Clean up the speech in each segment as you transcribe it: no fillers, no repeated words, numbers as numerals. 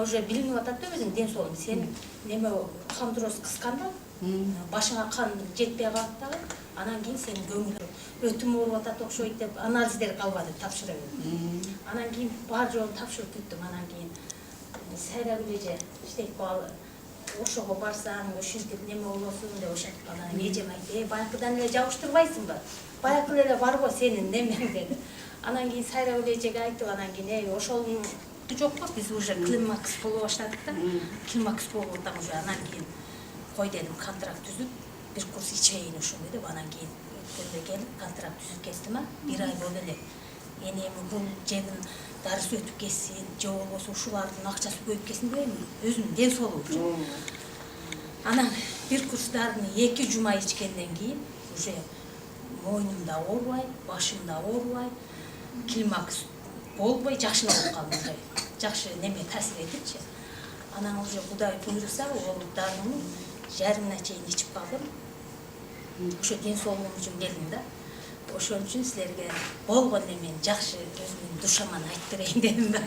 уже билинип атат да өзүң ден соолугуң. Сен неме кандроз кысканда башыңа кан жетпей калат дагы. Анан кийин сенин көңүлүң өтүм ооруп атат окшойт деп анализдер калбады, тапшыра бердим. Анан кийин бар жолун тапшырып бүттүм. Анан кийин сайрап эле иштейт баалы. Ошого барсаң, ушинтип неме болосуң деп ошентип анан эжем айтты: "Баягыдан эле жабыштырбайсыңбы? Баягы эле бар го сенин немең" деди. Анан кийин сайрап эле эжеге айтып, анан кийин ошол жок го, биз уже климакс боло баштадык да. Климакс болуп атам уже. Анан кийин кой дедим, контракт түзүп, бир курс ичейин ошондой деп, анан кийин өткөндө келип контракт түзүп кеттим. 1 ай болду эле. Эми бул жегин дарысы өтүп кетсин, же болбосо ушулардын акчасы көбөйүп кетсин дебейм, өзүмдүн ден соолугум үчүн. Анан бир курс дарыны 2 жума ичкенден кийин уже мойнумда оорубай, башымда оорубай, климакс болбой жакшы болуп калды. Жакшы неме таасир этипчи. Анан уже Кудай буйруса, ол дарыны жарымына чейин ичип калдым. Ошо ден соолугум үчүн келдим да. Ошон үчүн силерге болгон немени жакшы өзүмдүн душаман айтып берейин дедим да.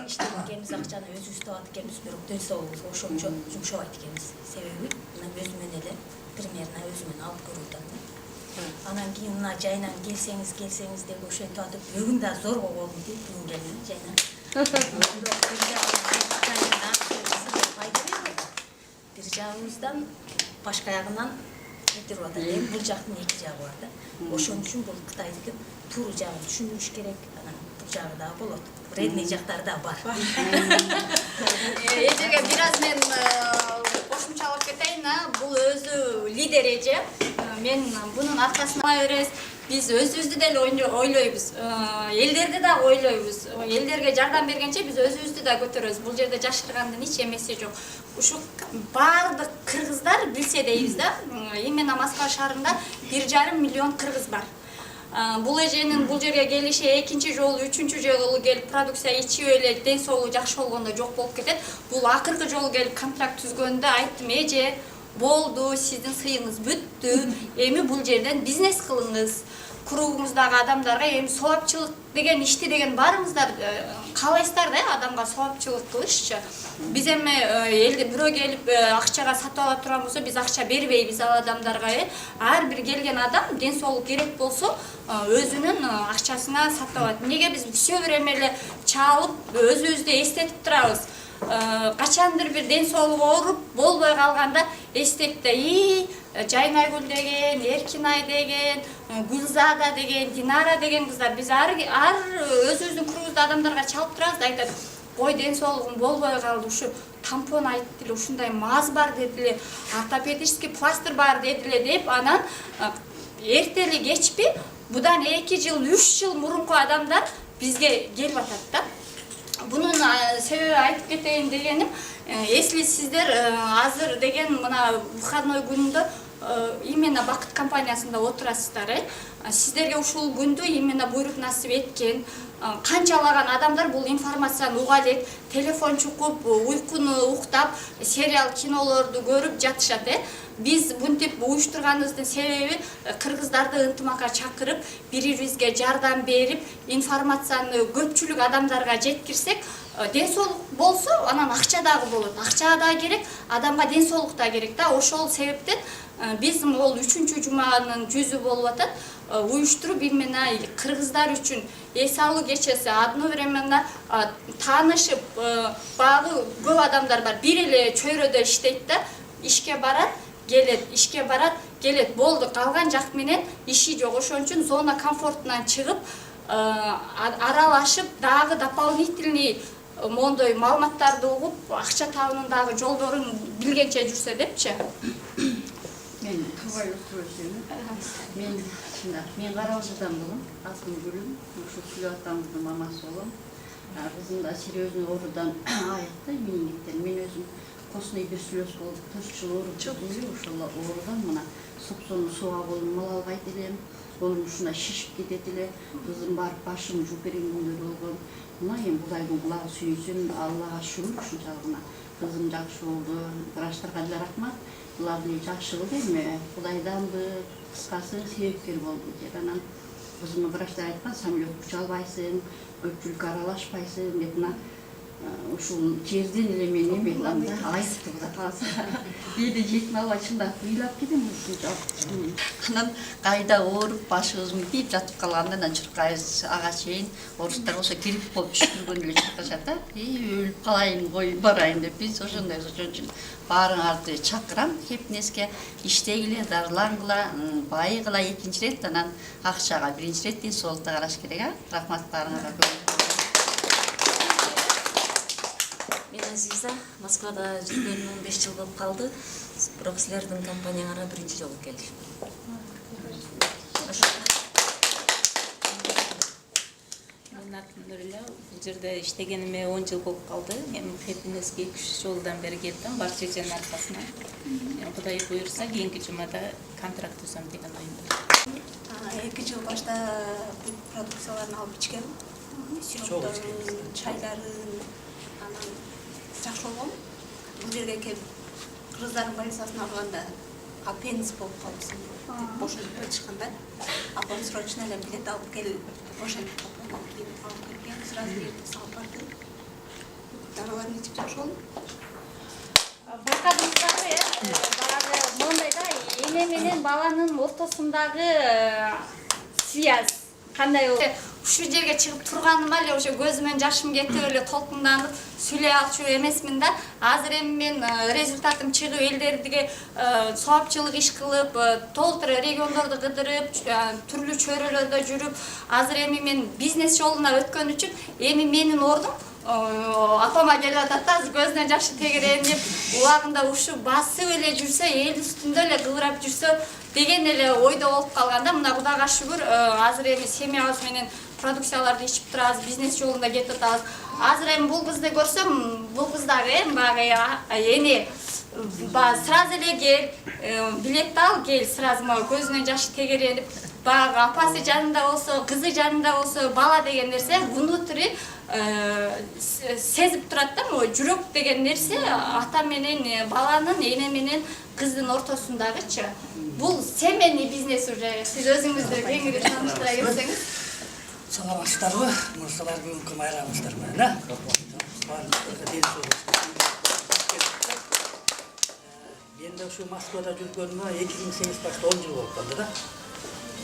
Иштеп экенбиз, акчаны өзүбүз табат экенбиз, бирок ден соолугубузга ошончо жумшабайт экенбиз. Себеби мына өзүмөн эле примерно өзүмөн алып көрүп атам да. Анан кийин мына жайнан келсеңиз деп ошентип атып, бүгүн да зорго болдум дейт, бүгүн келдим жайнан. Бир жагыбыздан башка ягынан өтүрүп атат. Эми бул жактын 2 жагы бар да. Ошон үчүн бул Кытайдыкы туура жагын түшүнүш керек. Анан бул жагы да болот. Вредный жактары да бар. Эжеге бир аз мен кошумчалап кетейин. Бул өзү лидер эже. Мен бунун аркасына беребиз. Биз өзүбүздү деле ойлойбуз. Элдерди да ойлойбуз. Элдерге жардам бергенче биз өзүбүздү да көтөрөбүз. Бул жерде жашыргандын эч эмеси жок. Ушу баардык кыргыздар билсе дейбиз да. Именно Москва шаарында 1,5 миллион кыргыз бар. Бул эженин бул жерге келиши 2-чи жолу, 3-чү жолу келип продукция ичип эле ден соолугу жакшы болгондо жок болуп кетет. Бул акыркы жолу келип контракт түзгөндө айттым: "Эже, болду, сиздин сыйыңыз бүттү. Эми бул жерден бизнес кылыңыз. Кругуңуздагы адамдарга эми соопчулук деген ишти деген баарыңыздар каалайсыздар да, адамга соопчулук кылышчы. Биз эми элде бирөө келип акчага сатып ала турган болсо, биз акча бербейбиз ал адамдарга. Ар бир келген адам ден соолук керек болсо, өзүнүн акчасына сатып алат. Неге биз все время эле чалып, өзүбүздү эстетип турабыз? Качандыр бир ден соолугу ооруп болбой калганда эстейт да: Жайнайгүл деген, Эркинай деген, Гүлзада деген, Динара деген кыздар. Биз ар өзүбүздүн кругубузда адамдарга чалып турабыз да, айтат: "Ой, ден соолугум болбой калды, ушу тампон айтты эле, ушундай маз бар деди эле, ортопедический пластырь бар деди эле" деп, анан эртели кечпи будан 2 жыл, 3 жыл мурунку адамдар бизге келип атат да. Бунун себеби айтып кетейин дегеним, если сиздер азыр деген мына выходной күндө именно Бакыт компаниясында отурасыздар, сиздерге ушул күндү именно буйрук насип эткен канчалаган адамдар бул информацияны уга элек, телефон чукуп, уйкуну уктап, сериал, кинолорду көрүп жатышат. Биз мынтип уюштурганыбыздын себеби кыргыздарды ынтымакка чакырып, бири-бирибизге жардам берип, информацияны көпчүлүк адамдарга жеткирсек, ден соолук болсо, анан акча дагы болот. Акча да керек, адамга ден соолук да керек да. Ошол себептен биз ол 3-чү жуманын жүзү болуп атат. Уюштуруп именно кыргыздар үчүн эс алуу кечеси одновременно таанышып, багы көп адамдар бар. Бир эле чөйрөдө иштейт да, ишке барат, келет, ишке барат, келет, болду. Калган жак менен иши жок. Ошон үчүн зона комфортунан чыгып, аралашып, дагы дополнительный мондой маалыматтарды угуп, акча табуунун дагы жолдорун билгенче жүрсө депчи. Мен Тубай Устроевичтен. Мен Карабалжыдан болом, асылым Гүлүм, ушу Сүлө атамыздын мамасы болом. Кызым да серьезный оорудан айыкты, менингиттен. Мен өзүм костный бирсүлөс болуп 4 жыл ооруп жүрдүм. Ошол оорудан мына суксону сууга болуп мал албайт элем. Колум ушундай шишип кетет эле. Кызым барып башым жууп берген күндөр болгон. Мына эми Кудайдын кулагы сүйүнсүн, Аллага шүгүр ушунчалыгына. Кызым жакшы болду, врачтарга деле рахмат. Булар деле жакшы болду эми. Кудайданбы, кыскасы себепкер болду деп анан Bizim vraçlar aytқан, самолет күч албайсың, көпчүлүккө аралашпайсың деп мына ушул жерден эле мен эметам да, айтты Кудай кааласа. Биде жетип албай чындап ыйлап кетем ушунча. Анан кайда ооруп башыбызды тийип жатып калганда анан чуркайбыз ага чейин орустар болсо кирип болуп түшкүргөн эле чуркашат да. Өлүп калайын, коюп барайын деп биз ошондой ошон үчүн баарыңарды чакырам кепнеске иштегиле, дарылангыла, байыгыла экинчи рет, анан акчага биринчи рет ден соолукта караш керек, а? Рахмат баарыңарга. Мен Азиза, Москвада жүргөнүм 15 жыл болуп калды. Бирок силердин компанияңарга биринчи жолу келдим. Мен атым Нурила, бул жерде иштегениме 10 жыл болуп калды. Мен Хеппинеске 2-3 жылдан бери келдим, бар жеженин аркасына. Кудай буйрса, кийинки жумада контракт түзөм деген оюмда. 2 жыл башта бул продукцияларын алып ичкем. Сиропторун, чайларын, анан жакшы болгон. Бул жерге келип кыргыздардын больницасына барганда аппендис болуп калыпсың деп бошотуп айтышканда, апам срочно эле билет алып кел, ошентип алып келген, сразу билет салып барды. Дарыларын ичип жакшы болдум. Байкадыңыздарбы, баягы моундай да, эне менен баланын ортосундагы связь кандай болот? Ушул жерге чыгып турганыма эле ошо көзүмөн жашым кетип эле толкунданып сүйлөй алчу эмесмин да. Азыр эми мен результатым чыгып элдерге соопчулук иш кылып, толтура региондорду кыдырып, түрлүү чөйрөлөрдө жүрүп, азыр эми мен бизнес жолуна өткөн үчүн эми менин ордум апама келип атат да, көзүнө жашы тегеренип, убагында ушу басып эле жүрсө, эл үстүндө эле кыбырап жүрсө деген эле ойдо болуп калганда, мына Кудайга шүгүр, азыр эми семьябыз менен продукцияларды ичип турабыз, бизнес жолунда кетип атабыз. Азыр эми бул кызды көрсөм, бул кыз дагы баягы эне сразу эле кел, билетти ал кел, сразу көзүнө жашы тегеренип, баягы апасы жанында болсо, кызы жанында болсо, бала деген нерсе внутри сезип турат да, жүрөк деген нерсе ата менен баланын, эне менен кыздын ортосундагычы. Бул семейный бизнес уже. Сиз өзүңүздү кеңири тааныштыра кетсеңиз. Саламатсыздарбы? Мырзалар бүгүнкү майрамыңыздар менен, мен да ушу Москвада жүргөнүмө 2008 башта 10 жыл болуп калды да.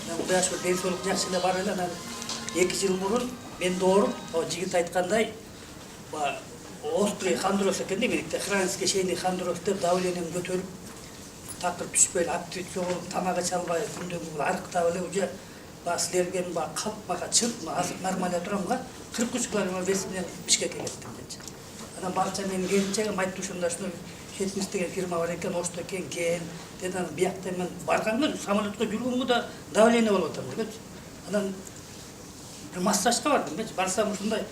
Мен Кудай ошо ден соолук жакшы эле бар эле, анан 2 жыл мурун мен да ооруп, жигит айткандай, острый хондроз экен да, меникте хронический шейный хондроз деп давлением көтөрүп, такыр түшпөй, аппетит чогулуп, тамак иче албай, күндөн күнгө арыктап эле уже силерге калп мага чырт, азыр нормально турам го, 43 килограмм вес менен Бишкекке кеттим дечи. Анан барча менин келинчегим айтты, ушунда Хеппинес деген фирма бар экен, ошто экен кел, деди. Анан биякта мен барганда самолетко жүргөнгө да давление болуп атам дечи. Анан массажга бардым дечи. Барсам ушундай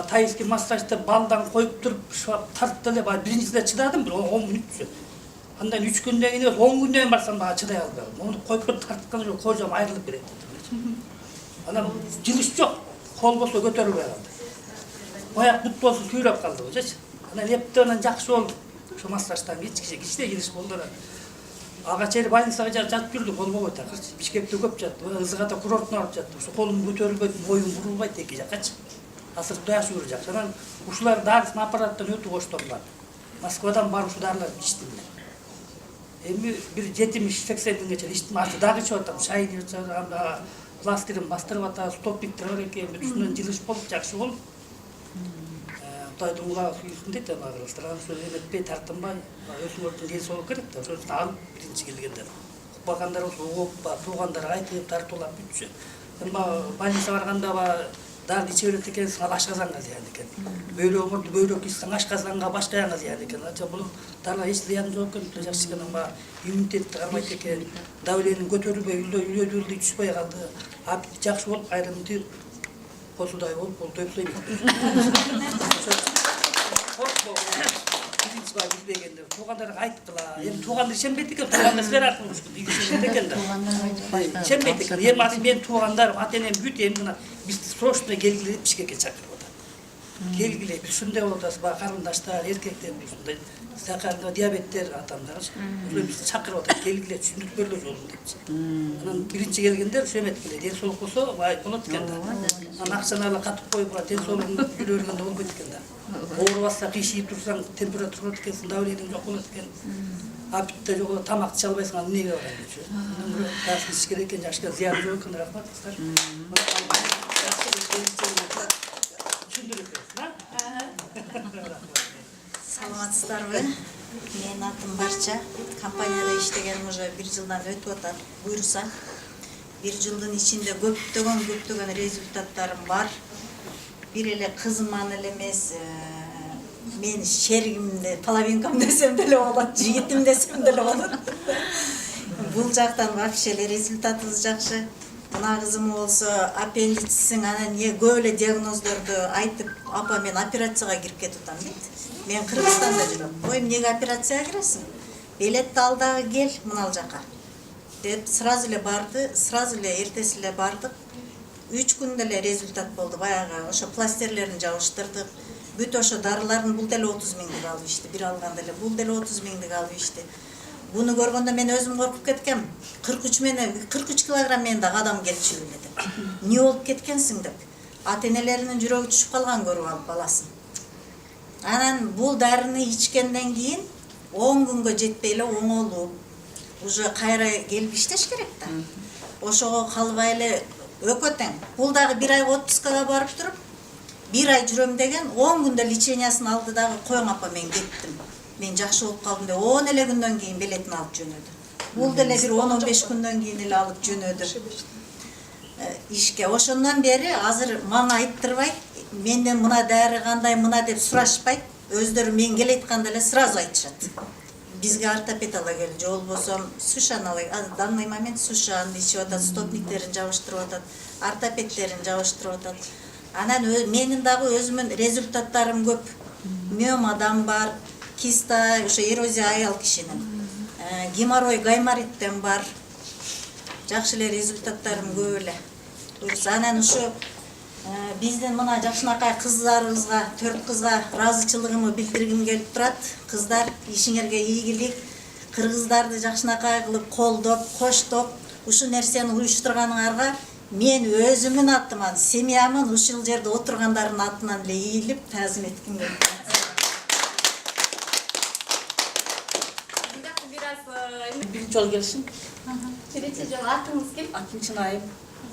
тайский массажды балдан коюп туруп, тартты эле, биринчисинде чыдадым, бир 10 мүнөт. Андан 3 күндөн кийин 10 күндөн кийин барсам дагы чыдай албадым. Муну коюп туруп тартканда ошо кожам айрылып берет. Анан жылыш жок, кол болсо көтөрүлбөй калды. Аяк бут болсо күйрөп калды болчучу. Анан эптен жакшы болду. Ошо массаждан кичине жылыш болду. Ага чейин больницага жатып жүрдүк, болбой такырчы. Бишкекте көп жаттым, Ызыгата курортуна барып жаттым. Ошо колум көтөрүлбөйт, моюм бурулбайт эки жаккачы. Азыр Кудай шүгүр жакшы. Анан ушулар дарысын аппараттан өтүп ошторлар. Москвадан барып ушу дарыларды ичтим. Эми бир 70-80 күнгө чейин иштим, азыр дагы ичип атам. Шайны ичем, пластырын бастырып атам, стопниктер бар экен, бүтүнөн жылыш болуп, жакшы болуп. Кудайдын кулагы күйсүн дейт, кыргыздарга сөз эметпей, тартынбай, өзүңөрдүн ден соолук керек да. Ошону алып биринчи келгенде. Укпагандар болсо угуп, туугандар айтып, тартуулап бүтчү. Больница барганда дары иче берет экенсиң, ал ашказанга зыян экен. Бөйрөгүңөрдү бөйрөк ичсең, ашказанга башка аяңа зыян экен. Бул дарыга эч зыяны жок экен, жакшы экен. Иммунитетти кармайт экен. Давлением көтөрүлбөй, үйлөдүлдү түшпөй калды. Аппетит жакшы болуп, айрымды косудай болуп, болду деп сөйлөйм. Биринчи бай билбегенде туугандарга айттыла. Эми туугандар ишенбейт экен, туугандар силер аркылуу ишенбейт экен да. Ишенбейт экен. Эми азыр менин туугандарым, ата-энем бүт эми мына бизди срочно келгиле деп Бишкекке чакырып атат. Келгиле, биз ушундай болуп атабыз, карындаштар, эркектер ушундай стаканга диабеттер адамдар ошо бизди чакырып атат, келгиле түшүндүрүп бергиле жолун депчи. Анан биринчи келгендер ошо эметти эле, ден соолук болсо болот экен да. Анан акчаны ала катып коюп ден соолугун жүрө бергенде болбойт экен да. Оорубаса кыйшыйып турсаң температура болот экенсиң, давлениең жок болот экен. Аппетит жок болот, тамак иче албайсың, анан эмнеге барам депчи. Таасир ич керек экен, жашка зыяны жок экен, рахмат кыздар. Саламатсыздарбы? Менин атым Барча. Компанияда иштегеним уже 1 жылдан өтүп атат. Буйруса 1 жылдын ичинде көптөгөн результаттарым бар. Бир эле кызыман эле эмес, мен шеригимде, половинкам десем деле болот, жигитим десем деле болот. Бул жактан вообще эле результатыбыз жакшы. Мына кызым болсо аппендицисиң, анан көп эле диагноздорду айтып, апа мен операцияга кирип кетип атам дейт. Мен Кыргызстанда жүрөм. Ой, эмнеге операцияга киресиң? Билетти ал дагы кел мынал жака. Деп сразу эле барды, сразу эле эртеси эле бардык. 3 күндө эле результат болду. Баягы ошо пластирлерин жабыштырдык. Бүт ошо дарыларын бул деле 30 миңдик алып ичти. Бир алганда эле бул деле 30 миңдик алып ичти. Буну көргөндө мен өзүм коркуп кеткем. 43 килограмм мен дагы адам келчү эле деп. Эмне болуп кеткенсиң деп. Ата-энелеринин жүрөгү түшүп калган көрүп алып баласын. Анан бул дарыны ичкенден кийин 10 күнгө жетпей эле оңолуп, уже кайра келип иштеш керек да. Ошого калбай эле өкө тең. Бул дагы 1 ай отпускага барып туруп, 1 ай жүрөм деген 10 күндө лечениясын алды дагы, коюң апа мен кеттим. Мен жакшы болуп калдым деп 10 эле күндөн кийин билетин алып жөнөдү. Бул деле бир 10-15 күндөн кийин эле алып жөнөдү. Ишке ошондон бери азыр мага айттырбайт, менден мына дары кандай, мына деп сурашпайт. Өздөрү мен келе айтканда эле сразу айтышат. Бизге ортопед ала кел, же болбосо сушан ала, данный момент сушанды ичип атат, стопниктерин жабыштырып атат, ортопедтерин жабыштырып атат. Анан менин дагы өзүмүн результаттарым көп. Миомадан бар, киста, ошо эрозия аял кишинин. Геморрой, гаймориттен бар. Жакшы эле результаттарым көп эле. Анан ушу биздин мына жакшынакай кыздарыбызга, 4 кызга ыраазычылыгымды билдиргим келип турат. Кыздар, ишиңерге ийгилик. Кыргыздарды жакшынакай кылып колдоп, коштоп, ушу нерсени уюштурганыңарга мен өзүмүн атыман, семьямын, ушул жерде отургандардын атынан эле ийилип, таазим этким келип турат. Биринчи жолу келишим. Биринчи жолу атыңыз ким? Атым Чынайым.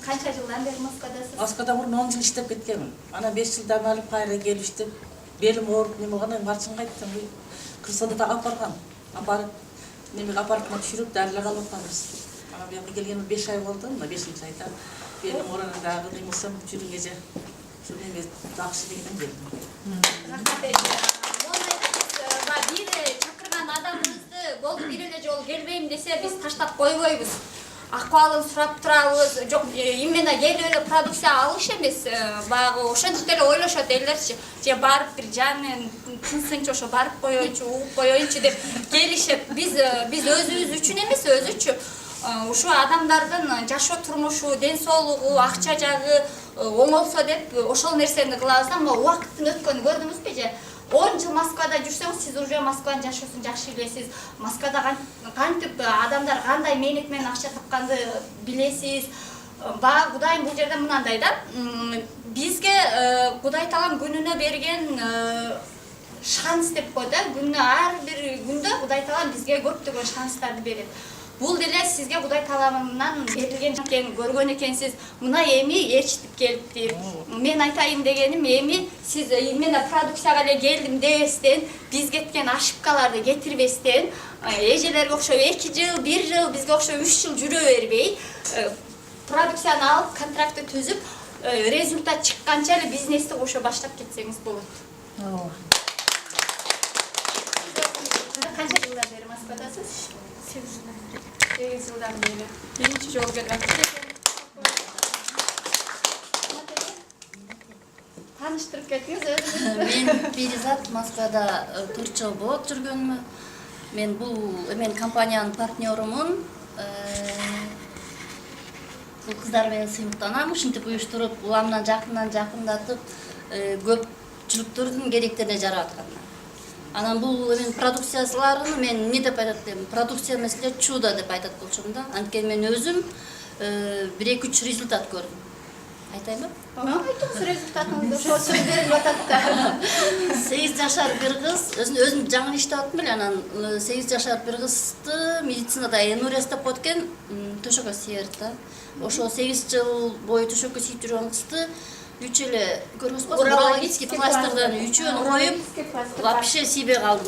Канча жылдан бери Москвадасыз? Москвада мурун 10 жыл иштеп кеткенмин. Анан 5 жылдан алып кайра келип иштеп, белим ооруп неме кылганда Барчынга айттым. Кыргызстанда так апарган. Апарып, немеге апартман түшүрүп, дарылар алып атабыз. Анан бияка келгениме 5 ай болду, мына 5-айда. Белим оорана дагы немесем жүрүнгө же. Ошо неме жакшы дегенден келдим. Рахмат. Бир чакырган адамыбызды болду бир эле жолу келбейм десе биз таштап койбойбуз. Акыбалын сурап турабыз. Жок, именно келип эле продукция алыш эмес. Баягы ошентип эле ойлошот элдерчи. Же барып бир жаны тынсыңчы, ошо барып коеюнчу, угуп коеюнчу деп келишет. Биз өзүбүз үчүн эмес, өзүчү. Ушу адамдардын жашоо турмушу, ден соолугу, акча жагы оңолсо деп ошол нерсени кылабыз да. Убакыттын өткөнүн көрдүңүзбү же? 10 жыл Москвада жүрсөңүз, сиз уже Москванын жашоосун жакшы билесиз. Москвада кантип адамдар кандай мээнет менен акча тапканды билесиз. Баа Кудайым бул жерде мынандай да. Бизге Кудай Таалам күнүнө берген шанс деп койду. Күнүнө ар бир күндө Кудай Таалам бизге көптөгөн шанстарды берет. Бул деле сизге Кудай Тааламынан берилген экен, көргөн экенсиз. Мына эми ээрчитип келипти. Мен айтайын дегеним, эми сиз именно продукцияга эле келдим дебестен, биз кеткен ошибкаларды кетирбестен, эжелерге окшоп 2 жыл, 1 жыл, бизге окшоп 3 жыл жүрө бербей, продукцияны алып, контрактты түзүп, результат чыкканча эле бизнести ошо баштап кетсеңиз болот. Канча жылдан бери Москвадасыз? 8 жылдан бeri. Биринчи жолу келип атасыз. Таныштырып кетиңиз өзүңүздү. Мен Перизат, Москвада 4 жыл болот жүргөнүмө. Мен мен компаниянын партнерумун. Бул кыздар менен сыймыктанам, ушинтип уюштуруп, уламдан жакындатып, көпчүлүктөрдүн керектерине жарап аткандар. Анан бул эми продукцияларын мен эмне деп айтат элем, продукция эмес эле чудо деп айтат болчумун да. Анткени мен өзүм 1-2-3 результат көрдүм. Айтайынбы? Айтыңыз результатыңызды, ошол сөз берип атат да. 8 жашар бир кыз, өзүм жаңы иштеп аттым эле, анан 8 жашар бир кызды медицинада энурез деп коет экен, төшөккө сиерт да. Ошол 8 жыл бою төшөккө siiп жүргөн кызды 3 эле көрөсүзбү? Урологический пластырдан 3-өн коюп, вообще siiбей калды.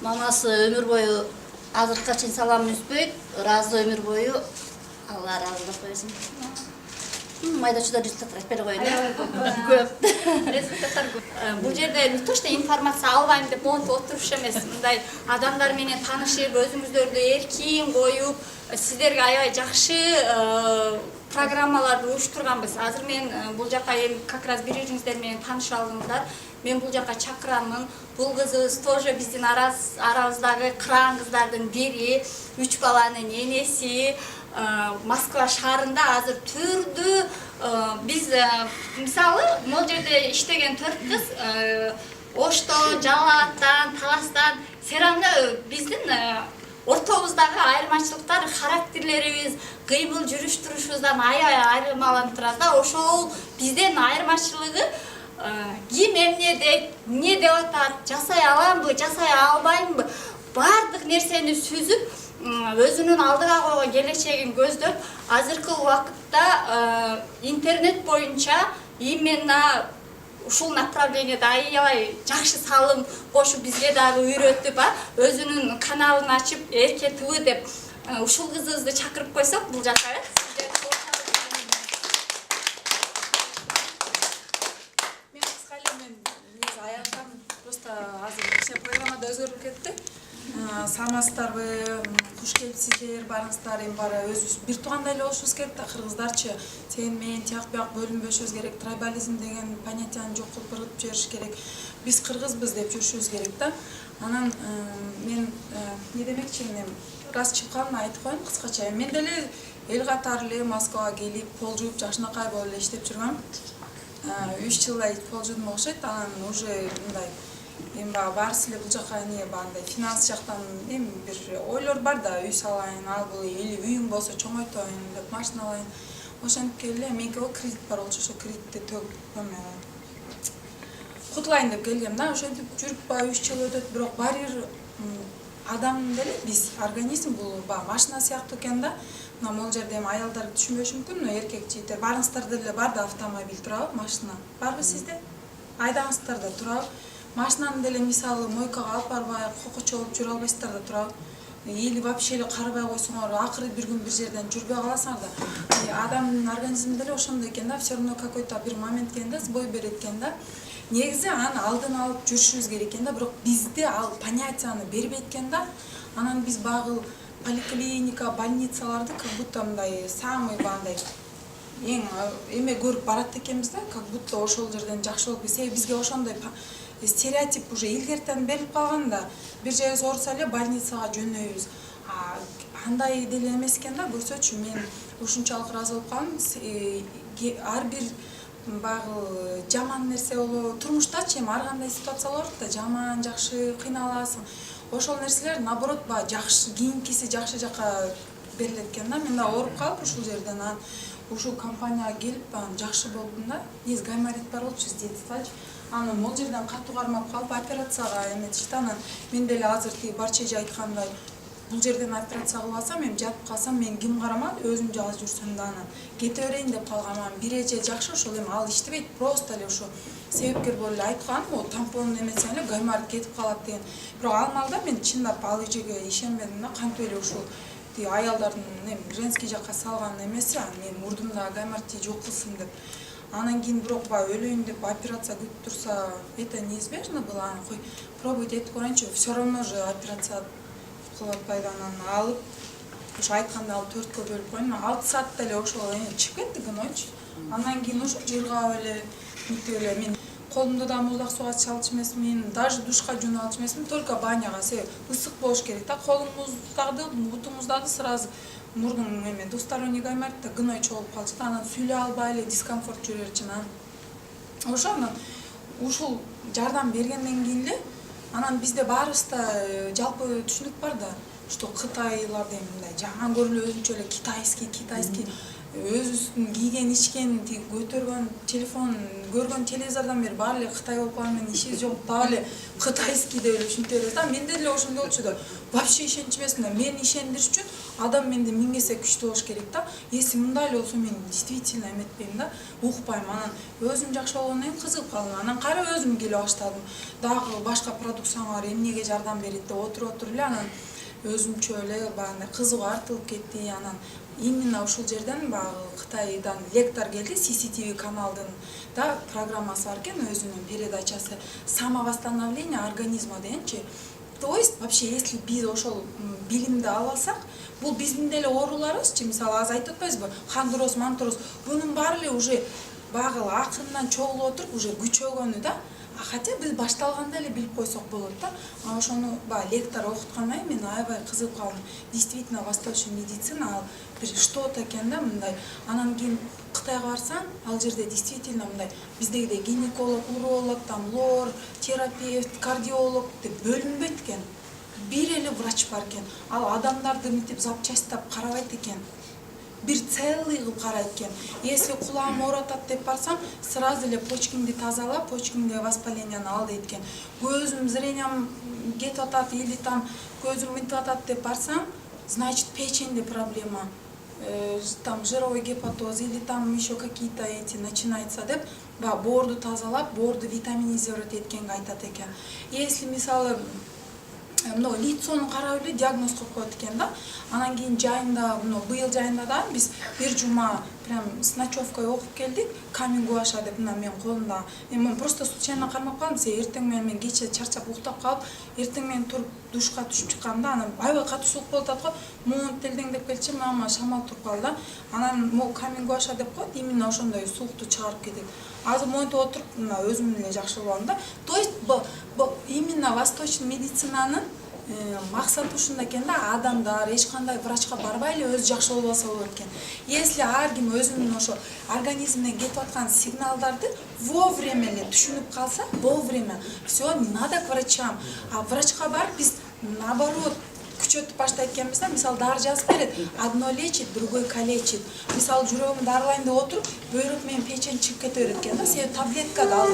Мамасы өмүр бою азыркыга чейин саламын үзбөйт, ыраазы өмүр бою. Алла ыраазылык берсин. Майда чуда результат айтпай коеюн. Көп. Результаттар көп. Бул жерде не то что информация албайм деп монтип отуруш эмес. Мындай адамдар менен таанышып, өзүңүздөрдү эркин коюп, сиздерге аябай жакшы программаларды уюштурганбыз. Азыр мен бул жака эми как раз бириңиздер менен таанышып алдыңыздар. Мен бул жака чакырамын. Бул кызыбыз тоже биздин арабыздагы кыраан кыздардын бири, 3 баланын энеси. Москва шаарында азыр түрдүү биз мисалы могул жерде иштеген 4 кыз Оштон, Жалааттан, Таластан, Серанда биздин ортобуздагы айырмачылыктар, характерлерибиз, кыймыл жүрүш-турушубуздан аябай айырмаланып турат да. Ошол бизден айырмачылыгы ким эмне дейт, эмне деп атат, жасай аламбы, жасай албаймбы, баардык нерсени сүзүп өзүнүн алдыга койгон келечегин көздөп, азыркы убакытта интернет боюнча именно ушул направлениеде аябай жакшы салым кошуп бизге дагы үйрөтүп, өзүнүн каналын ачып, Эрке ТВ деп ушул кызыбызды чакырып койсок бул жака. Мен кыска эле мен негизи аяктан просто азыр кичине программада өзгөрүп кетти. Саламатсыздарбы, куш келипсиздер, барыңыздар, эми баары өзүбүз бир туугандай эле болушубуз керек да, кыргыздарчы. Сен мен тияк бияк бөлүнбөшүбүз керек, трайбализм деген понятияны жок кылып кыргызып жибериш керек. Биз кыргызбыз деп жүрүшүбүз керек да. Анан мен не демекчимин, эми раз чыгып калдым, айтып коеюн кыскача. Мен деле эл катары эле Москвага келип, пол жууп, жакшынакай болуп эле иштеп жүргөм. 3 жылдай пол жуудум окшойт, анан уже мындай эми баарысы эле бул жака эмне баандай финанс жактан эми бир ойлор бар да, үй салайын, ал бул или үйүң болсо чоңойтоюн деп машина алайын. Ошентип келе меники кредит бар болчу, ошо кредитти төгүп кутулайын деп келгем да. Ошентип жүрүп 3 жыл өтөт, бирок баары бир адам деле биз, организм бул машина сыяктуу экен да. Мына могул жерде эми аялдар түшүнбөшү мүмкүн, но эркек жигиттер барыңыздар деле бар да, автомобиль турабы, машина барбы сизде? Айдаңыздар да турабы? Машинаны деле мисалы мойкага алып барбай, кокочо болуп жүрө албайсыздар да турабы? Или вообще эле карабай койсоңор, акыры бир күн бир жерден жүрбөй каласыңар да. Адамдын организми деле ошондой экен да, все равно какой-то бир момент келгенде сбой берет экен да. Негизи аны алдын алып жүрүшүбүз керек экен да, бирок бизде ал понятияны бербейт экен да. Анан биз багыл поликлиника, больницаларды как будто мындай самый бандай эң эме көрүп барат экенбиз да, как будто ошол жерден жакшы болуп, себеби бизге ошондой стереотип уже илгертен берилип калган да. Бир жерибиз ооруса эле больницага жөнөйбүз. Андай деле эмес экен да, көрсөчү, мен ушунчалык ыраазы болуп калдым. Ар бир багы жаман нерсе болобу, турмуштачы эми ар кандай ситуациялар бар да, жаман, жакшы, кыйналасың. Ошол нерселер наоборот жакшы, кийинкиси жакшы жака берилет экен да. Мен да ооруп калып ушул жерден ушул компанияга келип жакшы болдум да. Негизи гайморит бар болчу, детствочи. Анан могул жерден катуу кармап калып операцияга эметишти. Анан мен деле азыр тиги Барчеже айткандай, бул жерден операция кылып алсам, эми жатып калсам, мен ким карамады, өзүм жалгыз жүрсөм да анан кете берейин деп калгам. Бир эже жакшы, ошол эми ал иштебейт, просто эле ушу себепкер болуп эле айткан, могу тампон эметсең эле гайморит кетип калат деген. Бирок ал маалда мен чындап ал эжеге ишенбедим да, кантип эле ушул тиги аялдардын эми женский жакка салган эмеси, мен мурдумда гайморитти жок кылсын деп. Анан кийин бирок өлөйүн деп операция күтүп турса, это неизбежно было. Кой пробовать этип көрөйүнчү, все равно же операция кылып атпайбы. Анан алып, ошо айтканда ал 4кө бөлүп койдум. 6 саатта эле ошол чыгып кетти күнөчү. Андан кийин ошо жыргап эле, мынтип эле мен колумду да муздак сууга чалчу эмесмин, даже душка жууна алчу эмесмин, только баняга. Себеби ысык болуш керек да, колуңуз дагы, бутуңуз дагы сразу мурдун эме двусторонний гайморитте гной чогулуп калчу да. Анан сүйлөй албай эле дискомфорт жүрөр чынан. Ошондон ушул жардам бергенден кийин эле анан бизде баарыбызда жалпы түшүнүк бар да, что Кытайларда мындай жаңы көрүлө өзүнчө эле китайский өзүбүздүн кийген ичкен көтөргөн телефон көргөн телевизордон бери баары эле Кытай болуп калган менен ишибиз жок, дагы эле кытайский деп эле ушинте беребиз да. Менде деле ошондой болчу да. Вообще ишенич эмесмин да. Мени ишендириш үчүн адам менде 1000 эсе күчтүү болуш керек да. Если мындай эле болсо мен действительно эметпейм да, укпайм. Анан өзүм жакшы болгондон кийин кызыгып калдым. Анан кайра өзүм келе баштадым. Дагы башка продукциялар эмнеге жардам берет деп отуруп эле анан өзүмчө эле баягындай кызыгуу артылып кетти. Анан именно ушул жерден баягы Кытайдан лектор келди, CCTV каналдын да программасы бар экен, өзүнүн передачасы самовосстановление организма дегенчи. То есть вообще если биз ошол билимди ала алсак, бул биздин деле ооруларыбызчы, мисалы азыр айтып атпайбызбы, хондроз, мантроз, бунун баары эле уже баягы акырындан чогулуп отуруп уже күчөгөнү да. Хотя биз башталганда эле билип койсок болот да. Ошону баягы лектор окуткандан кийин мен аябай кызыгып калдым. Действительно восточный медицина ал бир что-то экен да мындай. Анан кийин Кытайга барсаң, ал жерде действительно мындай биздегидей гинеколог, уролог, там лор, терапевт, кардиолог деп бөлүнбөйт экен. Бир эле врач бар экен. Ал адамдарды мынтип запчастьтап карабайт экен. Бир целый кылып карайт экен. Если кулагым оорутат деп барсаң, сразу эле почкаңды тазалап, почкаңдагы воспалениени ал дейт экен. Көзүм, зрениям кетип атат, или там көзүм мынтип атат деп барсаң, значит печеньде проблема, там жировой гепатоз или там еще какие-то эти начинается деп, боорду тазалап, боорду витаминизировать эткенге айтат экен. Если мисалы мына лицону карап эле диагноз коюп коет экен да. Анан кийин жайында, мына быйыл жайында да биз бир жума прям с ночевкой окуп келдик. Камин гуаша деп мына менин колумда. Мен просто случайно кармап калдым. Эртең менен мен кече чарчап уктап калып, эртең менен туруп душка түшүп чыкканда анан аябай катуу суук болуп атат го. Муун телдеңдеп келчи, мама шамал туруп калды да. Анан могу камин гуаша деп коет, именно ошондой суукту чыгарып кетет. Азыр монтип отуруп, мына өзүм эле жакшы болгом да. То есть именно восточный медицинанын максаты ушунда экен да, адамдар эч кандай врачка барбай эле өзү жакшы болуп алса болот экен. Если ар ким өзүнүн ошо организмине кетип аткан сигналдарды вовремя эле түшүнүп калса, вовремя, все, не надо к врачам. А врачка барып биз наоборот күчөтүп баштайт экенбиз да. Мисалы дары жазып берет, одно лечит, другой калечит. Мисалы жүрөгүмдү дарылайм деп отуруп, бөйрөк менен печень чыгып кете берет экен да. Себеби таблеткада ал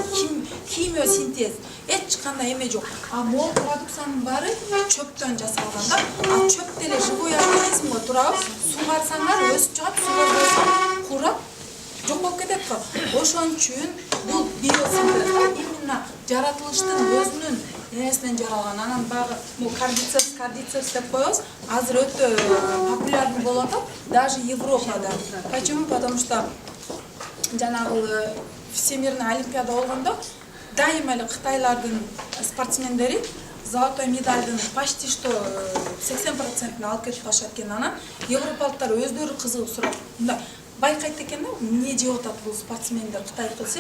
химиосинтез, эч кандай эме жок. А мол продукциянын баары чөптөн жасалган да. А чөп деле живой организмге туурабы? Сугарсаңар өсүп чыгат, сугарбасаң курап жок болуп кетет го. Ошон үчүн бул биосинтез именно жаратылыштын өзүнүн нересинен жаралган. Анан багы кардицепс деп коебуз. Азыр өтө популярный болуп атат, даже Европада. Почему? Потому что жанагы Всемирный олимпиада болгондо дайыма эле Кытайлардын спортсмендери золотой медальдын почти что 80% алып кетип калышат экен. Анан европалыктар өздөрү кызыгып сурап, мындай байкайт экен да, эмне жеп атат бул спортсмендер Кытай кылса,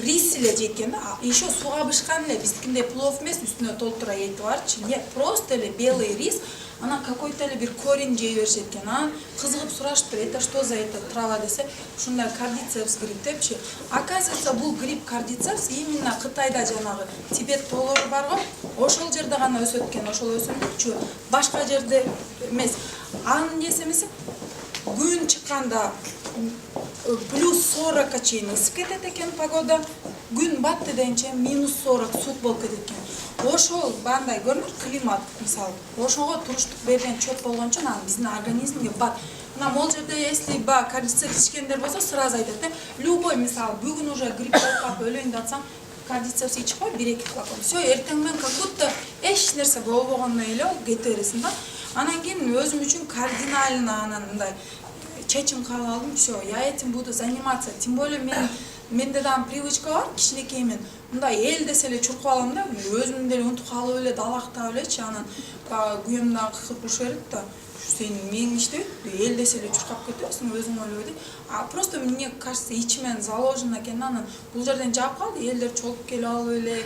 рис эле жейт экен да. Еще суга бышкан эле, биздикиндей плов эмес, үстүнө толтура эти барчы. Нет, просто эле белый рис, анан какой-то эле бир корень жей беришет экен. Анан кызыгып сурашыптыр, это что за это трава десе, ушундай кардицепс грипп депчи. Оказывается, бул грипп кардицепс именно Кытайда жанагы Тибет тоолору бар го, ошол жерде гана өсөт экен, ошол өсүмдүкчү. Башка жерде эмес. Анын несі эмес, күн чыкканда плюс 40-ка чейин ысып кетет экен погода, күн батты дегенче минус 40 суук болуп кетет экен. Ошол бандай көрүнөр климат мисалы. Ошого туруштук берген чөп болгончо анан биздин организмге бат. Мына могул жерде если кардицепс ичкендер болсо сразу айтат, любой мисалы бүгүн уже грипп болуп калып өлөйүн деп атсаң, кардицепс ичип кой 1-2 флакон. Всё, эртең менен как будто эч нерсе болбогондой эле кете бересиң да. Анан кийин өзүм үчүн кардинально анан мындай чечим кабыл алдым. Всё, я этим буду заниматься. Тем более менде дагы привычка бар, кичинекеймен мындай эл десе эле чуркуп алам да. Өзүм деле унутуп калып эле далактап элечи, анан күйөөм дагы кыркып уруша берет да. Сен мээң иштебейт, эл десе эле чуркап кетесиң, өзүң ойлой дейт. А просто мне кажется, ичимен заложено экен, анан бул жерден жаап калды, элдер чогуп келип алып эле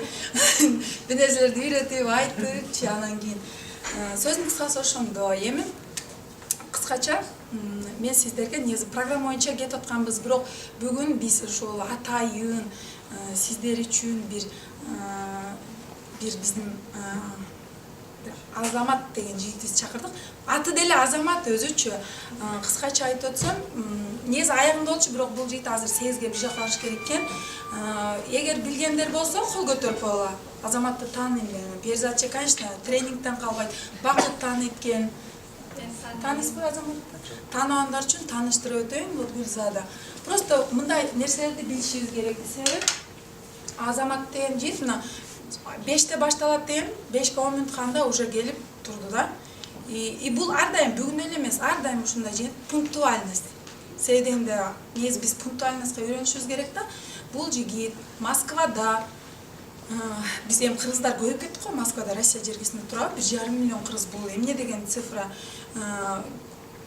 бир нерселерди үйрөтүп айтыпчы, анан кийин сөздүн кыскасы ошондой. Эми кыскача мен сиздерге негизи программа боюнча кетип атканбыз, бирок бүгүн биз ошол атайын сиздер үчүн бир биздин Азамат деген жигитибизди чакырдык. Аты деле Азамат өзүчө. Кыскача айтып өтсөм, негизи аягында болчу, бирок бул жигит азыр сегизге bir жака барыш керек экен. Эгер билгендер болсо, кол көтөрүп койгула. Азаматты тааныйм мен. Перизатчы, конечно, тренингден калбайт. Бакыт тааныйт экен. Таанысызбы Азаматты? Тааныбандар үчүн тааныштырып өтөйүн, бул Гүлзада. Просто мындай нерселерди билишибиз керек. Себеби Азамат деген жигит мына 5-те башталат деген 5-ке 10 мүнөт калганда уже келип турду да. И бул ар дайым бүгүн эле эмес, ар дайым ушундай жигит пунктуальность. Себебинде негизи биз пунктуальностька үйрөнүшүбүз керек да. Бул жигит Москвада биз эми кыргыздар көбөйүп кеттик го, Москвада, Россия жергесинде турат, 1,5 миллион кыргыз. Бул эмне деген цифра?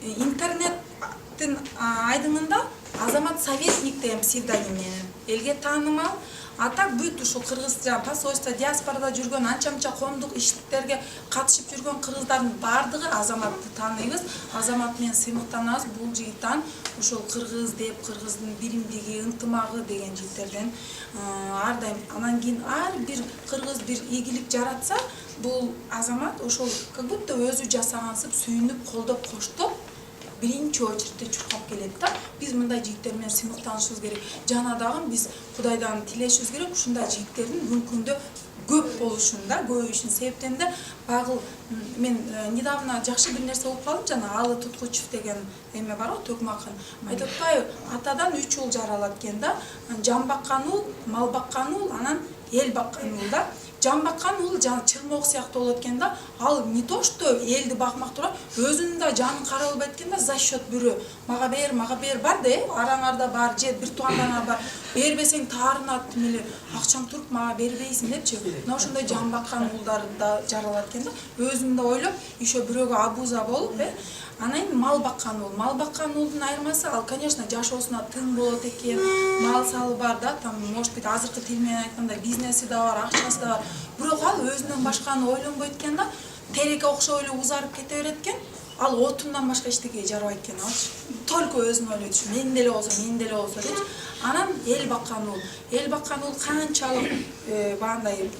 Интернеттин айдыңында Азамат Советник деген псевдоним менен элге таанымал. А так бүт ушул кыргыз посольство, диаспорада жүргөн, анча-мынча коомдук иштерге катышып жүргөн кыргыздардын баардыгы Азаматты тааныйбыз. Азамат менен сыймыктанабыз. Бул жигиттан ушул кыргыз деп, кыргыздын биримдиги, ынтымагы деген жигиттерден ар дайым. Анан кийин ар бир кыргыз бир ийгилик жаратса, бул Азамат ошол как будто өзү жасагансып сүйүнүп, колдоп, коштоп биринчи очередте чуркап келет да. Биз мындай жигиттер менен сыймыктанышыбыз керек. Жана дагы биз Кудайдан тилешибиз керек, ушундай жигиттердин бүгүнкү күндө көп болушун да, көбөйүшүн. Себептен да багыл мен недавно жакшы бир нерсе окуп калдым, жана Алы Туткучев деген эме бар го, төкмө акын. Айтып атпайбы, атадан 3 уул жаралат экен да. Жан баккан уул, мал баккан уул, анан эл баккан уул да. Жан баккан уул чырмок сыяктуу болот экен да. Ал не то что элди бакмак тура, өзүнүн да жанын карап албайт экен да, за счет бирөө. Мага бер бар да, араңарда бар, же бир туугандарыңар бар. Бербесең таарынат эле, акчаң туруп мага бербейсиң депчи. Мына ошондой жан баккан уулдар да жаралат экен да. Өзүн да ойлоп, еще бирөөгө абуза болуп, анан мал баккан уул. Мал баккан уулдун айырмасы, ал, конечно, жашоосуна тың болот экен, мал салы бар да, там, может быть, азыркы тил менен айтканда бизнеси да бар, акчасы да бар. Бирок ал өзүнөн башканы ойлонбойт экен да, тереке окшоп эле узарып кете берет экен. Ал отундан башка эчтеке жарабайт экен алчы. Только өзүн ойлойт, мен деле болсо депчи. Анан эл баккан уул канчалык бандай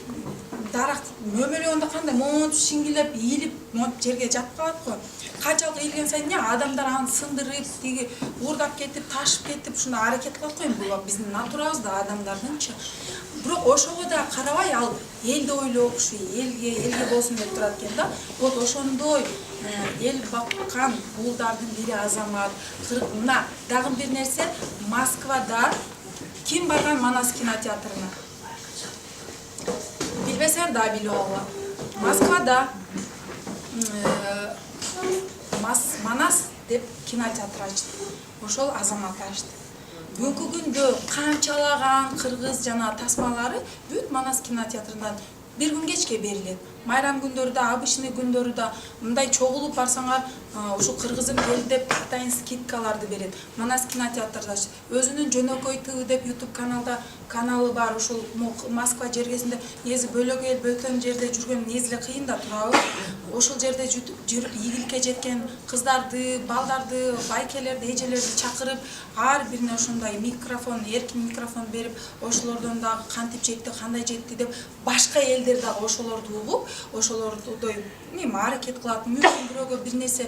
дарак мөмөлөгөндө кандай монт шиңгилеп, ийилип, монт жерге жатып калат го. Канчалык ийилген сайын адамдар аны сындырып, тиги уурдап кетип, ташып кетип, ушундай аракет кылат го. Бул биздин натурабыз да, адамдардынчы. Бирок ошого да карабай, ал элди ойлоп, ушу элге болсун деп турат экен да. Вот ошондой эл баккан уулдардын бири Азамат. Мына дагы бир нерсе, Москвада ким барган Манас кинотеатрына? Билбесеңер да билип алгыла. Москвада Манас деп кинотеатр ачты. Ошол Азамат ачты. Бүгүнкү күндө канчалаган кыргыз жана тасмалары бүт Манас кинотеатрынан бир күн кечке берилет. Майрам күндөрү да, обычный күндөрү да мындай чогулуп барсаңар, ушу кыргызым келди деп атайын скидкаларды берет. Манас кинотеатрда өзүнүн Жөнөкөй ТВ деп YouTube каналы бар. Ушул Москва жергесинде нези бөлөк эл, бөтөн жерде жүргөн незиле кыйын да турабы. Ошол жерде жүрүп ийгиликке жеткен кыздарды, балдарды, байкелерди, эжелерди чакырып, ар бирине ошондой микрофон, эркин микрофон берип, ошолордон дагы кантип жетти, кандай жетти деп башка элдер дагы ошолорду угуп, ошолордой аракет кылат. Мүмкүн бирөөгө бир нерсе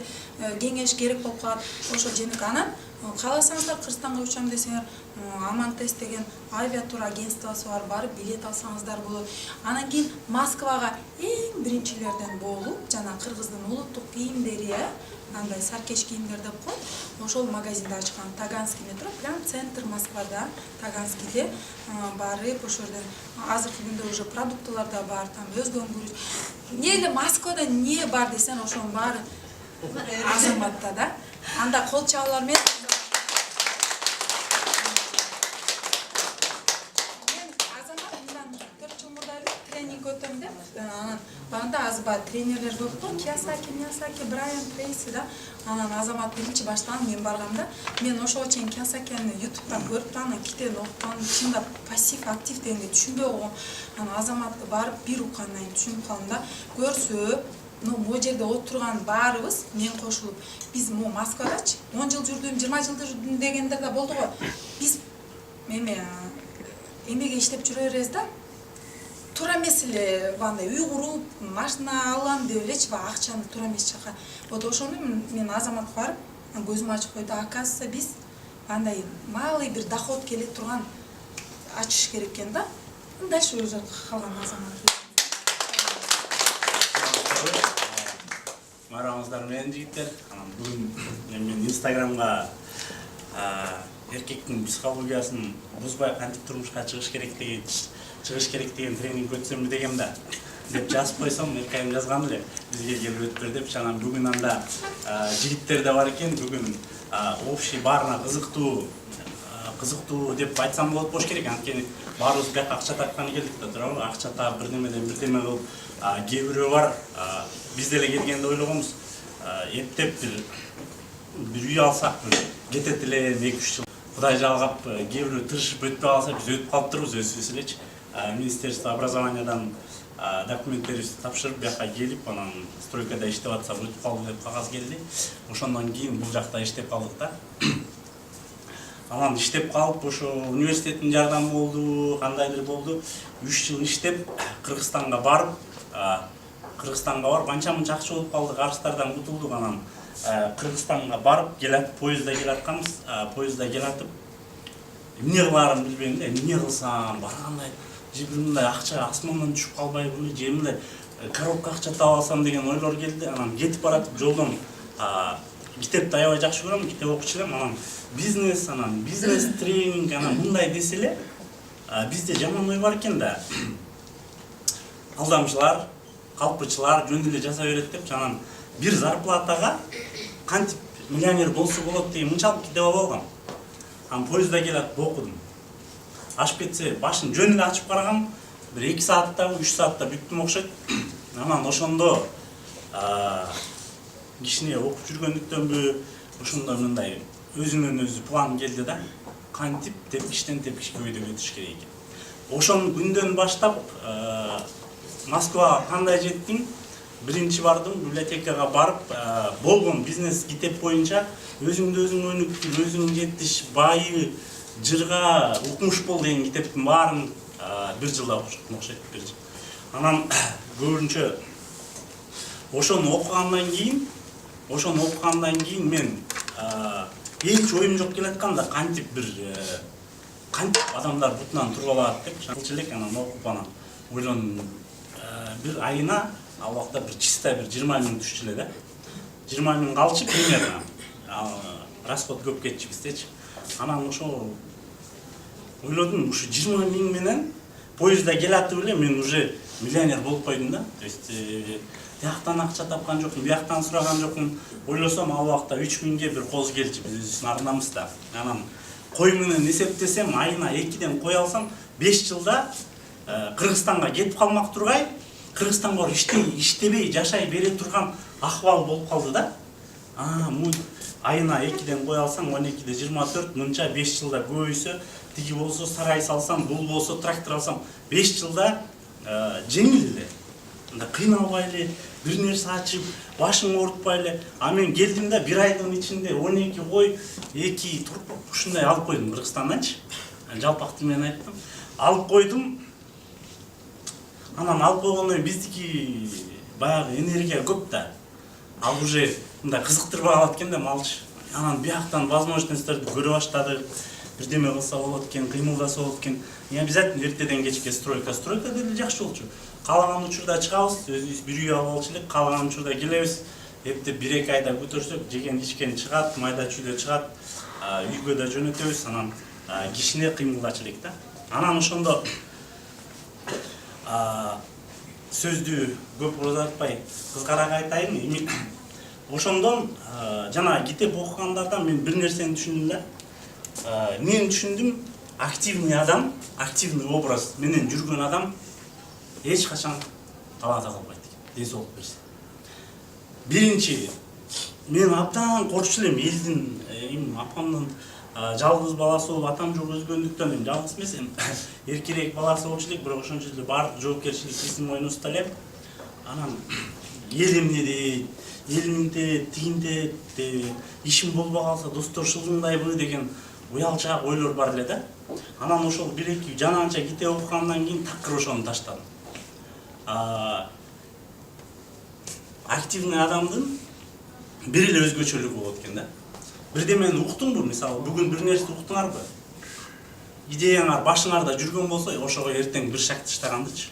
кеңеш керек болуп калат. Ошо женик анан кааласаңыздар Кыргызстанга учам десеңер, Амантест деген авиатур агентствосу бар, барып билет алсаңыздар болот. Анан кийин Москвага эң биринчилерден болуп, жана кыргыздын улуттук кийимдери, андай саркеш кийимдер деп коет. Ошол магазинди ачкан, Таганский метро, прям центр Москвада, Таганскийде барып, ошол жерден азыркы күндө уже продуктылар да бар, там өзгөнгүрүч. Эле Москвада не бар десең, ошонун баары Азаматта да. Анда кол чабуулар менен тренинг өтөм деп, анан банда азба тренерлер көп го, Киясаки, Брайан Трейси да. Анан Азамат биринчи баштаган, мен барганда, мен ошого чейин Киясакини YouTube'дан көрүп, анан китебин окуп, чында пассив актив дегенди түшүнбөй койгом. Анан Азаматты барып бир уккандан кийин түшүнүп калдым да. Көрсө, могу жерде отурган баарыбыз мен кошулуп, биз Москвадачы 10 жыл жүрдүм, 20 жыл жүрдүм дегендер да болду го. Биз эмеге иштеп жүрө беребиз да. Туура эмес эле бандай үй куруп, машина алам деп элечи акчаны туура эмес жака. Вот ошону мен Азаматка барып көзүм ачып койду. Оказывается, биз андай малый бир доход келе турган ачыш керек экен да. Дальше уже калган Азамат. Марамыздар менен жигиттер. Бүгүн мен Инстаграмга эркектин психологиясын бузбай кантип турмушка чыгыш керек деген тренинг өтсөмбү дегем да деп жазып койсом, эркегим жазган эле бизге келип өтүп бер деп. Анан бүгүн анда жигиттер да бар экен. Бүгүн общий баарына кызыктуу деп айтсам болот болуш керек. Анткени баарыбыз бияка акча тапканы келдик да, туурабы? Акча таап бирдемеден бирдеме кылып, кээ бирөө бар биз деле келгенде ойлогонбуз, эптеп бир үй алсак, кетет эле 2-3 жыл. Кудай жалгап, кээ бирөө тырышып өтпөй калса, биз өтүп калыптырбыз өзүбүз элечи. Министерство образованиядан документтерибизди тапшырып, бияка келип, анан стройкада иштеп атсак өтүп калды деп кагаз келди. Ошондон кийин бул жакта иштеп калдык да. Анан иштеп калып, ошо университеттин жардамы болду, кандайдыр болду. 3 жыл иштеп, Кыргызстанга барып, анча-мынча акча болуп калдык, арыздардан кутулдук. Анан Кыргызстанга барып, поездда келатканбыз. Поездда келатып, эмне кыларымды билбейм да, эмне кылсам, баргандай, же бир мындай акча асмандан түшүп калбайбы, же мындай коробка акча таап алсам деген ойлор келди. Анан кетип баратып, жолдон китепти аябай жакшы көрөм, китеп окучу элем. Анан бизнес тренинг, анан мындай десе эле, бизде жаман ой бар экен да. Алдамчылар, калпычылар жөн эле жаса берет деп, анан бир зарплатага кантип миллионер болсо болот деген мынчалык китеп алып алгам. Анан поездда келатып окудум. Ашып кетсе, башын жөн эле ачып карагам, бир 2 саатта, 3 саатта бүттүм окшойт. Анан ошондо кичине окуп жүргөндүктөнбү, ошондо мындай өзүнөн өзү план келди да, кантип тепкичтен тепкичке өйдө өтүш керек экен. Ошол күндөн баштап Москвага кандай жеттим? Биринчи бардым, библиотекага барып, болгон бизнес китеп боюнча өзүңдү өзүң өнүктүр, өзүң жетиш, байы, жырга укмуш бол деген китептин баарын 1 жылда окушtum, бир жыл. Анан көбүнчө ошону окугандан кийин мен эч оюм жок келаткан да, кантип адамдар бутунан туруп алат деп чалчы элек. Анан окуп, анан ойлондум, бир айына ал убакта бир чисто 20 миң түшчү эле да. 20 миң калчы примерно. Расход көп кетчү биздечи. Анан ошо ойлодум, ушу 20 миң менен поездда келатып эле мен уже миллионер болуп койдум да. То есть бияктан акча тапкан жокмун, бияктан сураган жокмун. Ойлосом, ал убакта 3 миңге бир коз келчү, биз өзүбүздүн арнамыз да. Анан кой менен эсептесем, айына 2ден кой алсам, 5 жылда Кыргызстанга кетип калмак тургай, Кыргызстанга иштебей жашай бере турган акыбал болуп калды да. Айына 2ден кой алсам, 12де 24, мынча 5 жылда көбөйсө, тиги болсо сарай салсам, бул болсо трактор алсам, 5 жылда жеңил эле. Анда кыйналбай эле, бир нерсе ачып, башың оорутпай эле. А мен келдим да, 1 айдын ичинде 12 кой, 2 турп ушундай алып койдум Кыргызстанданчы. Жалпак тилмен айттым. Алып койдум. Анан алып койгондон кийин биздики баягы энергия көп да. Ал уже мындай кызыктырбай калат экен да малчы. Анан бияктан возможностьтарды көрө баштадык. Бирдеме кылса болот экен, кыймылдаса болот экен. Обязательно эртеден кечке стройка деле жакшы болчу. Каалаган учурда чыгабыз, өзүбүз бир үй алып алчу элек, каалаган учурда келебиз. Эптеп 1-2 айда көтөрсөк, жеген ичкен чыгат, майда чүйдө чыгат, үйгө да жөнөтөбүз. Анан кичине кыймылдачу элек да. Анан ошондо сөздү көп узатпай кызгарак айтайын. Ошондон жана китеп окугандардан мен бир нерсени түшүндүм да. Мен түшүндүм, активный адам, активный образ менен жүргөн адам эч качан талаада калбайт экен, денсаулык берсе. Биринчи, мен абдан корчу элем элдин, апамдын жалгыз баласы болуп, атам жок өзгөндүктөн, жалгыз эмес, эркирээк баласы болчу элек, бирок ошончо эле баардык жоопкерчилик биздин мойнубузда эле. Анан эл эмне дейт, эл мынтет, тигинтет, ишим болбой калса достор шылдыңдайбы деген уялчаак ойлор бар эле да. Анан ошол 1-2 жананча китеп окугандан кийин такыр ошону таштадым. Активный адамдын бир эле өзгөчөлүгү болот экен да. Бирдемени уктуңбу, мисалы бүгүн бир нерсе уктуңарбы? Идеяңар башыңарда жүргөн болсо, ошого эртең бир шаг таштагандычы.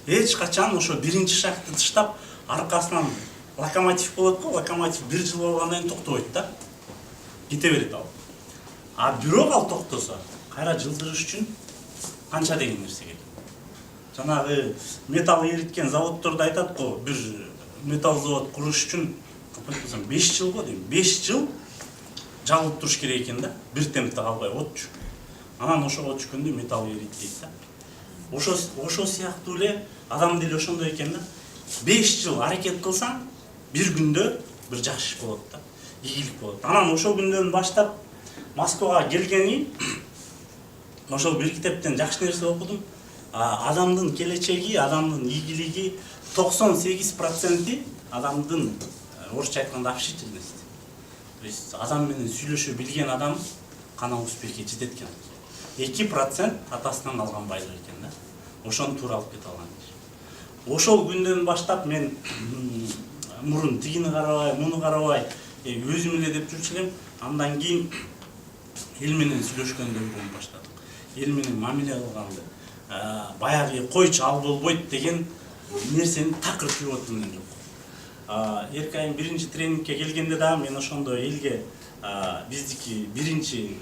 Эч качан ошо биринчи шагты таштап, аркасынан локомотив болот го, локомотив 1 жыл болгондон кийин токтобойт да. Кете берет ал. А бирок ал токтосо, кайра жылдырыш үчүн канча деген нерсе керек. Жанагы металл эриткен заводдордо айтат го, бир металл завод куруш үчүн 5 жыл го дейм. 5 жыл жалып туруш керек экен да. Бир темпте калбай отчу. Анан ошого түшкөндө металл эрит дейт да. Ошо сыяктуу эле адам деле ошондой экен да. 5 жыл аракет кылсаң, бир күндө бир жакшы иш болот да. Ийгилик болот. Анан ошол күндөн баштап Москвага келгени ошол бир китептен жакшы нерсе окудум. Адамдын келечеги, адамдын ийгилиги 98% адамдын орусча айтканда общительности. То есть адам менен сүйлөшө билген адам гана успехке жетет экен. 2% атасынан калган байлык экен да. Ошону туура алып кете алган. Ошол күндөн баштап мен мурун тигини карабай, муну карабай, өзүм эле деп жүрчү элем. Андан кийин эл менен сүйлөшкөндө үйрөнүп баштадым. Эл менен мамиле кылганды. Баягы койчу ал болбойт деген нерсени такыр түйүп отурдум мен жок. Эркайым биринчи тренингке келгенде да мен ошондо элге биздики биринчи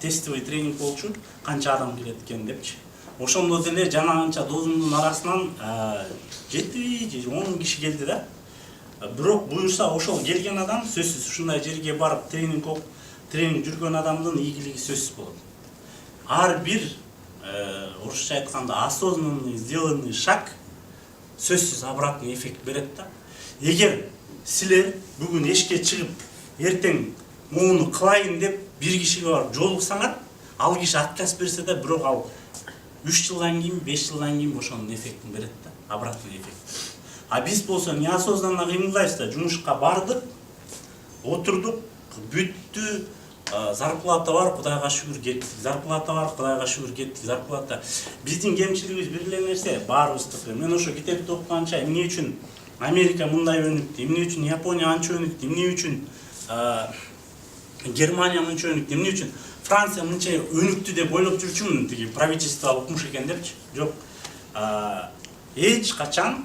тестовый тренинг болчу, канча адам келет экен депчи. Ошондо деле жанагынча досумдун арасынан 7-10 киши келди да. Бирок буюрса ошол келген адам сөзсүз ушундай жерге барып тренинг жүргөн адамдын ийгилиги сөзсүз болот. Ар бир орусча айтканда осознанный сделанный шаг сөзсүз обратный эффект берет да. Эгер силер бүгүн эшикке чыгып, эртең муну кылайын деп бир кишиге барып жолуксаңар, ал киши отказ берсе да, бирок ал 3 жылдан кийин, 5 жылдан кийин ошонун эффектин берет да, обратный эффект. А биз болсо неосознанно кыймылдайбыз да, жумушка бардык, отурдук, бүттү, зарплата бар, Кудайга шүгүр кеттик. Зарплата бар, Кудайга шүгүр кеттик. Зарплата. Биздин кемчилигибиз бир эле нерсе, баарыбыздыкы. Мен ошо китепти окуганча эмне үчүн Америка мындай өнүктү, эмне үчүн Япония анча өнүктү, эмне үчүн Германия мынча өнүктү, эмне үчүн Франция мынча өнүктү деп ойлоп жүрчүмүн, тиги правительство укмуш экен депчи. Жок. Эч качан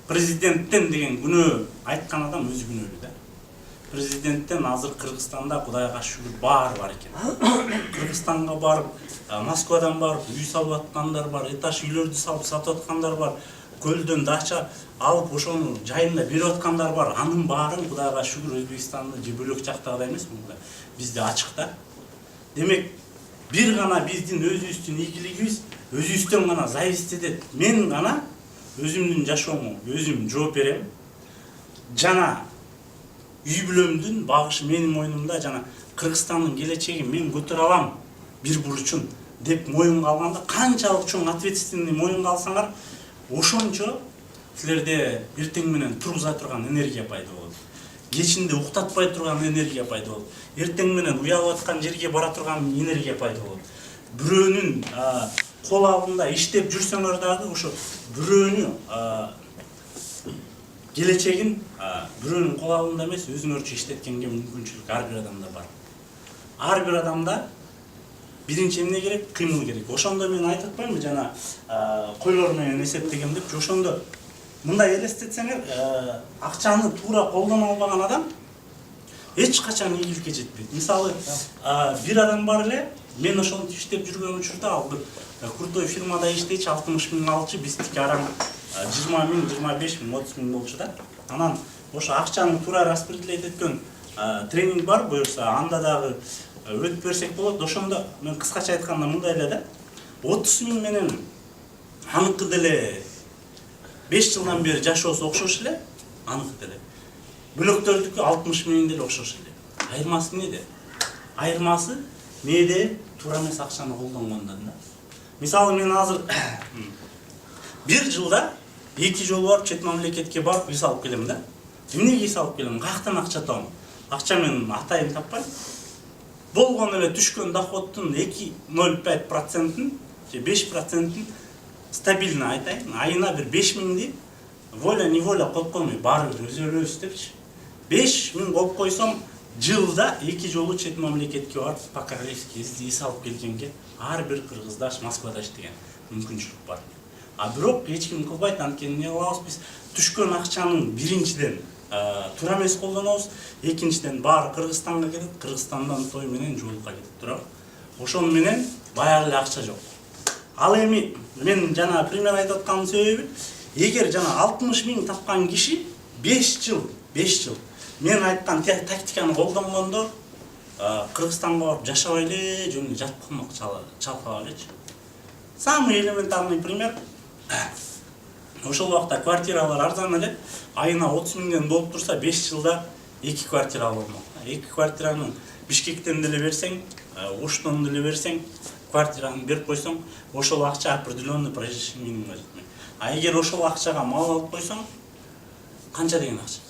президенттен деген күнөө айткан адам өзү күнөөлүү да. Президенттен азыр Кыргызстанда Кудайга шүгүр бар экен. Кыргызстанга барып, Москвадан барып, үй салып аткандар бар, этаж үйлөрдү салып сатып аткандар бар, көлдөн дача алып ошону жайында берип аткандар бар. Анын баарын Кудайга шүгүр Өзбекстанда же бөлөк жактагыдай эмес, бизде ачык да. Демек, бир гана биздин өзүбүздүн ийгилигибиз өзүбүздөн гана зависит этет. Мен гана өзүмдүн жашоомо өзүм жооп берем. Жана үй бүлөмдүн багышы менин мойнумда, жана Кыргызстандын келечегин мен көтөрө алам бир бурчун деп моюнга алганда, канчалык чоң ответственный моюнга алсаңар, ошончо силерде эртең менен тургуза турган энергия пайда болот. Кечинде уктатпай турган энергия пайда болот. Эртең менен уялып аткан жерге бара турган энергия пайда болот. Бирөөнүн кол алдында иштеп жүрсөңөр дагы ошо бирөөнү келечегин бирөөнүн кол алдында эмес, өзүңөрчө иштеткенге мүмкүнчүлүк ар бир адамда бар. Ар бир адамда биринчи эмне керек? Кыймыл керек. Ошондо мен айтып атпаймынбы жана койлор менен эсептегем деп, ошондо мындай элестетсеңер, акчаны туура колдоно албаган адам эч качан ийгиликке жетпейт. Мисалы, бир адам бар эле, мен ошону иштеп жүргөн учурда ал бир крутой фирмада иштейчи, 60 миң алчы, биздики араң 20 миң, 25 миң, 30 миң болчу да. Анан ошо акчаны туура распределить эткөн тренинг бар, буюрса анда дагы өтүп берсек болот. Ошондо мен кыскача айтканда мындай эле да. 30 миң менен аныкы деле 5 жылдан бери жашоосу окшош эле, аныкы деле. Бөлөктөрдүкү 60 миң деле окшош эле. Айырмасы эмнеде? Айырмасы мээде туура эмес акчаны колдонгондон да. Мисалы мен азыр бир жылда 2 жолу барып чет мамлекетке барып үй салып келем да. Эмнеге үй салып келем? Каяктан акча табам? акча мен атайын таппайм. Болгон эле түшкөн доходтун 2,05%-ын же 5%-ын стабильно айтайын, айына бир 5000-ди воля-неволя коюп коймой баары бир өзөлөбүз депчи. 5000 коюп койсом, жылда 2 жолу чет мамлекетке барып по-королевски эс алып келгенге ар бир кыргыздаш Москвада иштеген мүмкүнчүлүк бар. А бирок эч ким кылбайт, анткени эмне кылабыз биз? Түшкөн акчанын биринчиден туура эмес колдонобуз, экинчиден баары Кыргызстанга кетет, Кыргызстандан той менен жолука кетип турат. Ошон менен баягы эле акча жок. Ал эми мен жана пример айтып атканымдын себеби, эгер жана 60 000 тапкан киши 5 жыл мен айткан тактиканы колдонгондо Кыргызстанга барып жашабай эле жөн жаткымак чалкап элечи. Самый элементарный пример. Ошол убакта квартиралар арзан эле, айына 30 000ден болуп турса 5 жылда 2 квартира болмок. 2 квартираны Бишкектен деле берсең, Оштон деле берсең, квартираны берип койсоң, ошол акча определенный прожиточный минимумга жетмек. А эгер ошол акчага мал алып койсоң, канча деген акча?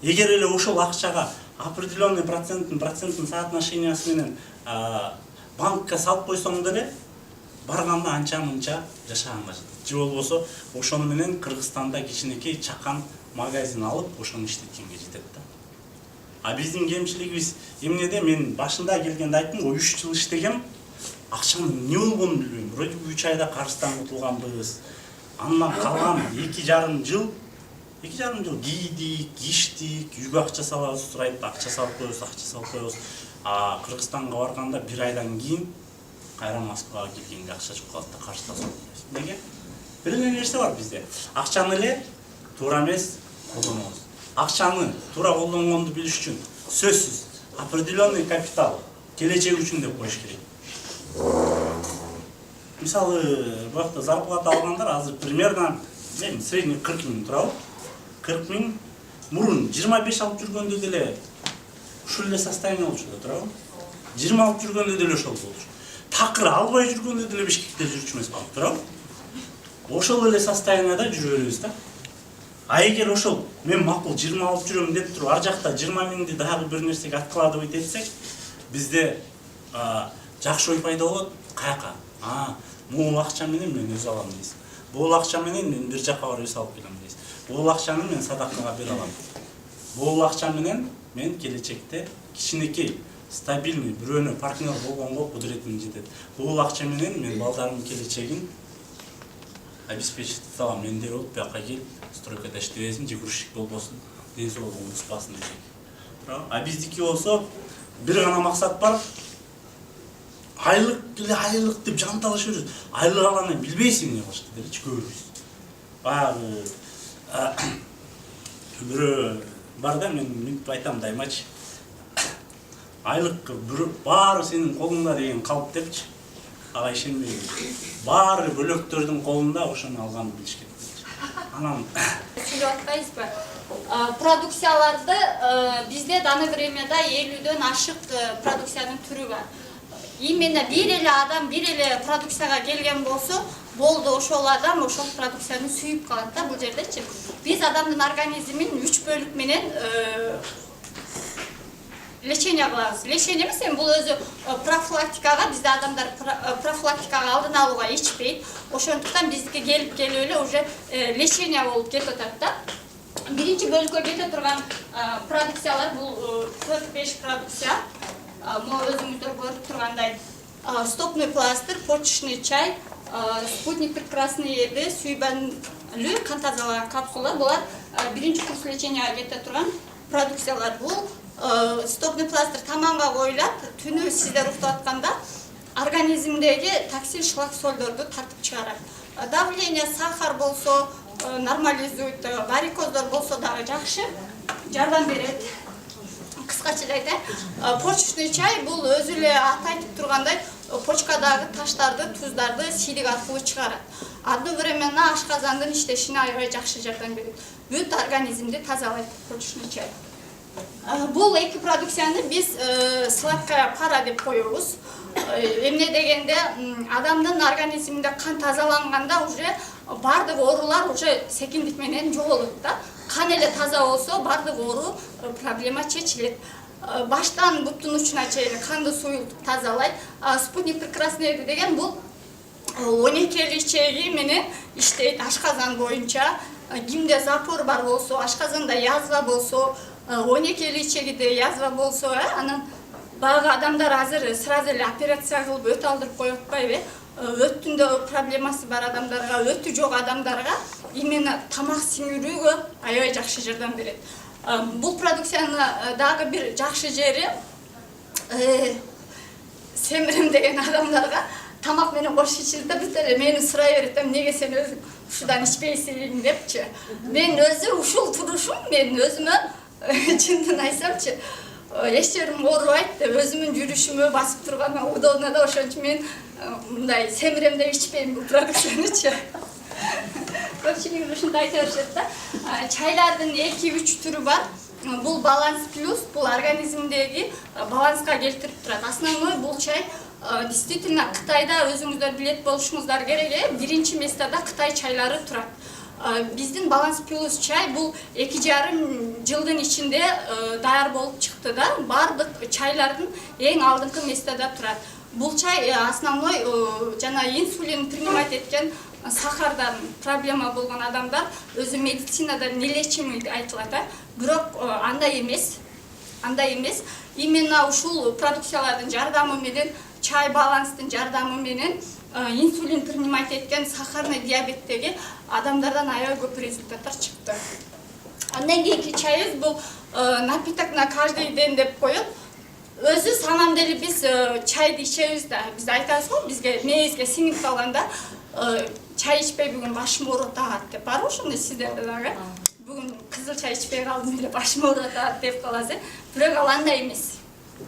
Эгер эле ошол акчага определенный проценттин соотношениясы менен банкка салып койсоң деле, барганда анча-мынча жашаганга жетет. Же болбосо ошону менен Кыргызстанда кичинекей чакан магазин алып, ошону иштеткенге жетет да. А биздин кемчилигибиз эмнеде? Мен башында келгенде айттым го, 3 жыл иштегем, акчанын эмне болгонун билбейм. Вроде 3 айда карыздан кутулганбыз. Андан калган 2,5 жыл кийдик, иштик, үйгө акча салабыз, сурайт, акча салып коебуз. А Кыргызстанга барганда 1 айдан кийин кайра Москвага келгенге акча жок калат да, карызда сотуйбуз. Неге? Бир эле нерсе бар бизде. Акчаны эле туура эмес колдонобуз. Акчаны туура колдонгонду билиш үчүн сөзсүз определенный капитал келечек үчүн деп коюш керек. Мисалы, буякта зарплата алгандар азыр примерно средний 40 000 турабы. 40 000 мурун 25 алып жүргөндө деле ушул эле состояние болчу да турабы. 20 алып жүргөндө деле ошол болчу. Такыр албай жүргөндө деле Бишкекте жүрчү эмес болуп турабы. Ошол эле состоянияда жүрө беребиз да. А эгер ошол мен макул 20 алып жүрөм деп туруп, ар жакта 20 000ди дагы бир нерсеге откладывать этсек, бизде жакшы ой пайда болот. Каяка? Бул акча менен мен өз алам дейсиз. Бул акча менен мен бир жака барып өз алып келем дейсиз. Бул акчаны мен садакага бере алам. Бул акча менен мен келечекте кичинекей стабильный бирөөнө партнер болгонго кудуретим жетет. Бул акча менен мен балдарымдын келечегин обеспечить ете алам. Мендер болуп бияка кел, стройкада иштебесин, же грузчик болбосун, ден соолугун бузбасын десек. А биздики болсо бир гана максат бар. Айлык деп жанталашып жүрөбүз. Айлык алганы билбейсиң эмне кылышты делечи көбүбүз. Баягы бирөө бар да, мен мынтип айтам дайымачы. Айлык баары сенин колуңда деген калп депчи. Ага ишенбейм. Баары бөлөктөрдүн колунда, ошону алганды билиш керек. Анан сүйлөп атпайсызбы? Продукцияларды бизде даны времяда 50дөн ашык продукциянын түрү бар. Именно бир эле адам бир эле продукцияга келген болсо, болду, ошол адам ошол продукцияны сүйүп калат да бул жердечи. Биз адамдын организмин 3 бөлүк менен лечение кылабыз. Лечение эмес, бул өзү профилактикага, бизде адамдар профилактикага алдын алууга ичпейт. Ошондуктан биздики келип эле уже лечение болуп кетип атат да. Биринчи бөлүккө кете турган продукциялар бул 4-5 продукция. Могу өзүңүздөр көрүп тургандай стопный пластырь, почечный чай, спутник прекрасный еди, сүйбөнлүү кан тазалаган капсула. Булар биринчи курс леченияга кете турган продукциялар. Бул стопный пластырь таманга коюлат, түнү сиздер уктап атканда организмдеги токсин шлак солдорду тартып чыгарат. Давление, сахар болсо нормализует, варикоздор болсо дагы жакшы жардам берет. Кыскача айтайын, почечный чай бул өзү эле аты айтып тургандай почкадагы таштарды, туздарды сийлик аркылуу чыгарат. Одновременно ашказандын иштешине аябай жакшы жардам берет. Бүт организмди тазалайт почечный чай. Бул эки продукцияны биз сладкая пара деп коебуз. Эмне дегенде адамдын организминде кан тазаланганда уже бардык оорулар уже секиндик менен жоголот да. Кан эле таза болсо бардык оору проблема чечилет. баштан буттун учуна чейин канды суюлтуп тазалайт. Спутник прекрасный деген бул 12 ичеги менен иштейт ашказан боюнча. Кимде запор бар болсо, ашказанда язва болсо, 12 ичегиде язва болсо, анан багы адамдар азыр сразу эле операция кылып өт алдырып коюп атпайбы? Өттүндө проблемасы бар адамдарга, өтү жок адамдарга именно тамак сиңирүүгө аябай жакшы жардам берет. Бул продукциянын дагы бир жакшы жери семирем деген адамдарга тамак менен кош ичилди да бүт эле мени сурай берет, эмнеге сен өзүң ушудан ичпейсиң депчи. Мен өзү ушул турушум, мен өзүмө чындын айтсамчы, эч жерим оорубайт деп өзүмдүн жүрүшүмө басып турган удобно да, ошон үчүн мен мындай семирем деп ичпейм бул продукциянычы. Көпчүлүгү ушундай айта беришет да. Чайлардын 2-3 түрү бар. Бул баланс плюс, бул организмдеги баланска келтирип турат. Основной бул чай действительно Кытайда өзүңүздөр билет болушуңуздар керек, биринчи местада Кытай чайлары турат. Биздин баланс плюс чай бул 2,5 жылдын ичинде даяр болуп чыкты да, бардык чайлардын эң алдыңкы местада турат. Бул чай основной жана инсулин принимать эткен сахардан проблема болгон адамдар өзү медицинада нелечимый айтылат, бирок андай эмес. Именно ушул продукциялардын жардамы менен, чай баланстын жардамы менен инсулин принимать эткен сахарный диабеттеги адамдардан аябай көп результаттар чыкты. Андан кийинки чайыбыз бул напиток на каждый день деп коет. Өзү самом деле биз чайды ичебиз да, биз айтабыз го, бизге мээбизге сиңип калганда чай ичпей бүгүн башым ооруп атат деп барбы ошондой сиздерде дагы. Бүгүн кызыл чай ичпей калдым эле башым ооруп атат деп каласыз. Бирок ал андай эмес.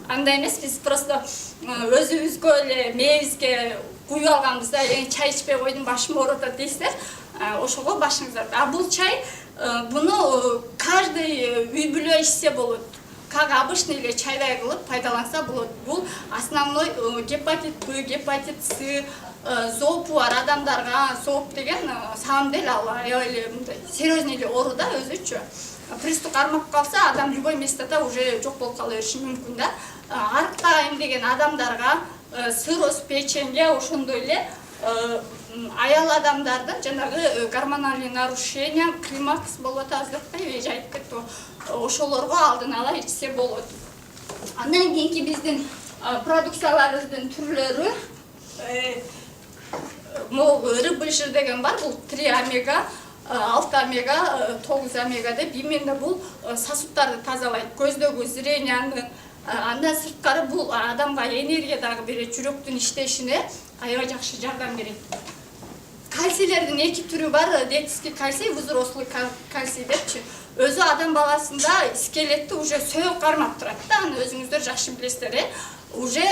Андай эмес, биз просто өзүбүзгө эле мээбизге куюп алганбыз да, чай ичпей койдум башым ооруп атат дейсиздер. Ошого башыңыздар. А бул чай буну каждый үй бүлө ичсе болот. Как обычный эле чайдай кылып пайдаланса болот. Бул основной гепатит Б, гепатит С, зоопу бар адамдарга, зооп деген самом деле ал аябай эле мындай серьезный эле оору да өзүчө. Приступ кармап калса, адам любой местада уже жок болуп кала бериши мүмкүн да. Арктайм деген адамдарга, цирроз печеньге, ошондой эле аял адамдардын жанагы гормональный нарушение, климакс болуп атабыз деп койбойбу, айтып кеттим. Ошолорго алдын ала ичсе болот. Андан кийинки биздин продукцияларыбыздын түрлөрү могу рыбыжыр деген бар, бул 3 омега, 6 омега, 9 омега деп именно бул сосудтарды тазалайт, көздөгү зренияны, андан сырткары бул адамга энергия дагы берет, жүрөктүн иштешине аябай жакшы жардам берет. Кальцийлердин 2 түрү бар, детский кальций, взрослый кальций депчи. Өзү адам баласында скелетти уже сөйөк кармап турат да, аны өзүңүздөр жакшы билесиздер. Уже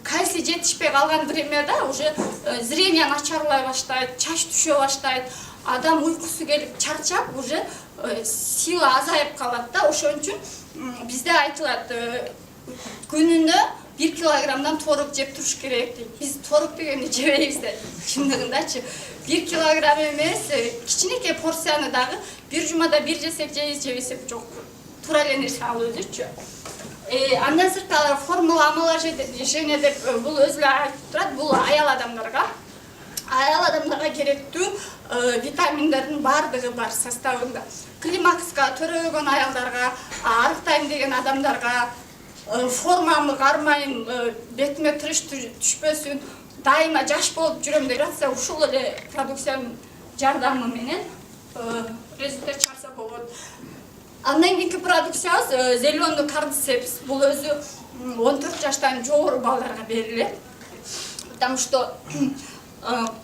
кальций жетишпей калган времяда уже зрение начарлай баштайт, чач түшө баштайт, адам уйкусу келип чарчап, уже сила азайып калат да. Ошон үчүн бизде айтылат, күнүндө 1 килограммдан творог жеп туруш керек дейт. Биз творог дегенди жебейбиз да, чындыгындачы. 1 килограмм эмес, кичинекей порцияны дагы бир жумада 1 жесек жебесек жок. Туура эле нерсе ал өзүчү. Андан сырткары формула омоложения деп бул өзү айтып турат, бул аял адамдарга керектүү витаминдердин бардыгы бар составында. Климакска төрөгөн аялдарга, арктайм деген адамдарга, формамы кармайын, бетиме тырыш түшпөсүн, дайыма жаш болуп жүрөм деп жатса, ушул эле продукциянын жардамы менен результат чыкса болот. Андан кийинки продукциябыз зеленый кардицепс. Бул өзү 14 жаштан жогору балдарга берилет. Потому что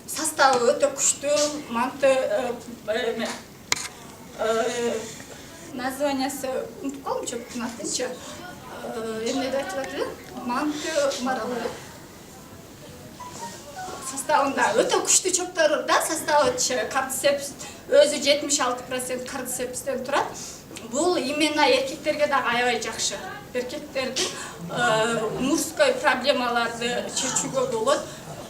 составы өтө күчтүү, манты названиясы унутуп калдымчы, аттычы. Эмне деп айтылат эле? Манты маралы. Составында өтө күчтүү чоптор да, составы кардицепс өзү 76% кардицепстен турат. Бул именно эркектерге дагы аябай жакшы. Эркектердин мужской проблемаларды чечүүгө болот.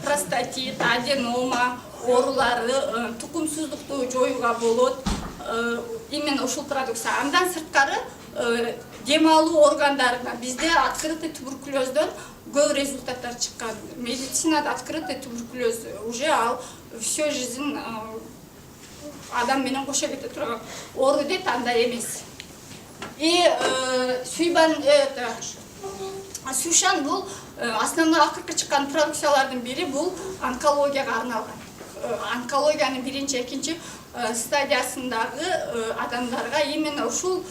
Простатит, аденома, ооруларды, тукумсуздукту жоюуга болот. именно ушул продукция. Андан сырткары дем алуу органдарына бизде открытый туберкулездон көп результаттар чыккан. Медицинада открытый туберкулез уже ал всю жизнь адам менен кошо кете турган оору дейт, андай эмес. И Сүйшан бул основной акыркы чыккан продукциялардын бири бул онкологияга арналган. Онкологиянын биринчи, экинчи стадиясындагы адамдарга именно ушул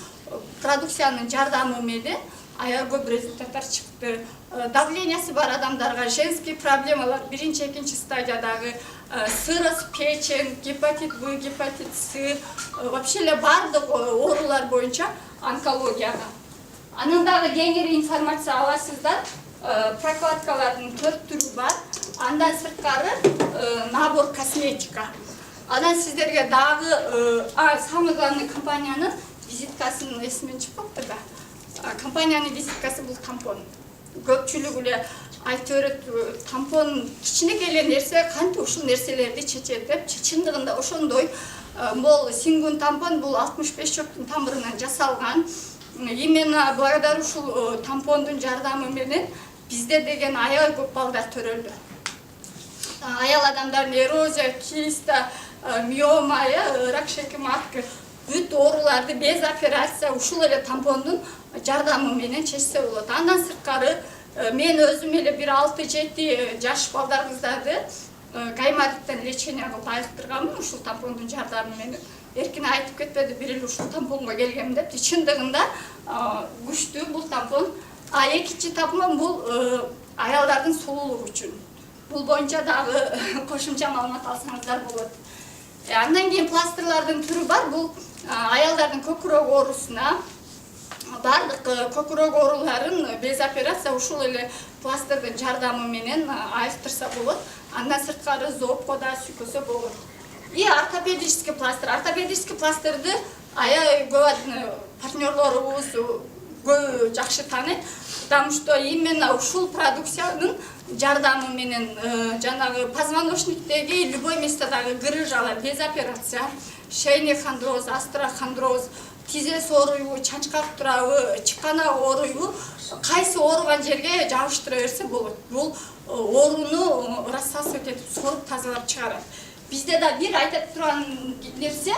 продукциянын жардамы менен аябай көп результаттар чыкты. Давлениясы бар адамдарга женский проблемалар биринчи, экинчи стадиядагы сыроз печень, гепатит Б, гепатит С, вообще эле бардык оорулар боюнча онкологияга. Анын дагы кеңири информация аласыздар. Прокладкалардын 4 түрү бар. Андан сырткары набор косметика. Анан сиздерге дагы самый главный компаниянын визиткасын эсимен чыкпаптыр да. Компаниянын визиткасы бул тампон. Көпчүлүк эле айтып берет, тампон кичинекей эле нерсе, кантип ушул нерселерди чечет деп. Чындыгында ошондой. Бул Сингун тампон бул 65 чөптүн тамырынан жасалган. Именно благодаря ушул тампондун жардамы менен бизде деген аябай көп балдар төрөлдү. Аял адамдардын эрозия, киста, миома, рак шейки матка бүт ооруларды без операция ушул эле тампондун жардамы менен чечсе болот. Андан сырткары мен өзүм эле бир 6-7 жаш балдар кыздарды гаймориттен лечение кылып айыктырганмын ушул тампондун жардамы менен. Эркин айтып кетпеди, бир эле ушул тампонго келгем деп. Чындыгында күчтүү бул тампон. Экинчи тампон бул аялдардын сулуулугу үчүн. Бул боюнча дагы кошумча маалымат алсаңыздар болот. Андан кийин пластырлардын түрү бар. Бул аялдардын көкүрөк оорусуна, бардык көкүрөк ооруларын без операция ушул эле пластырдын жардамы менен айыктырса болот. Андан сырткары зоопко да сүйкөсө болот. И ортопедический пластырь. Ортопедический пластырды аябай көп партнерлорубуз көп жакшы тааныйт. Потому что именно ушул продукциянын жардамы менен жанагы позвоночниктеги любой местодагы грыжалар без операция, шейный хондроз, остеохондроз, тизес ооруйбу, чанчкак турабы, чыкана ооруйбу, кайсы ооруган жерге жабыштыра берсе болот. Бул ооруну рассасывать этип, соруп тазалап чыгарат. Бизде да бир айтып турган нерсе,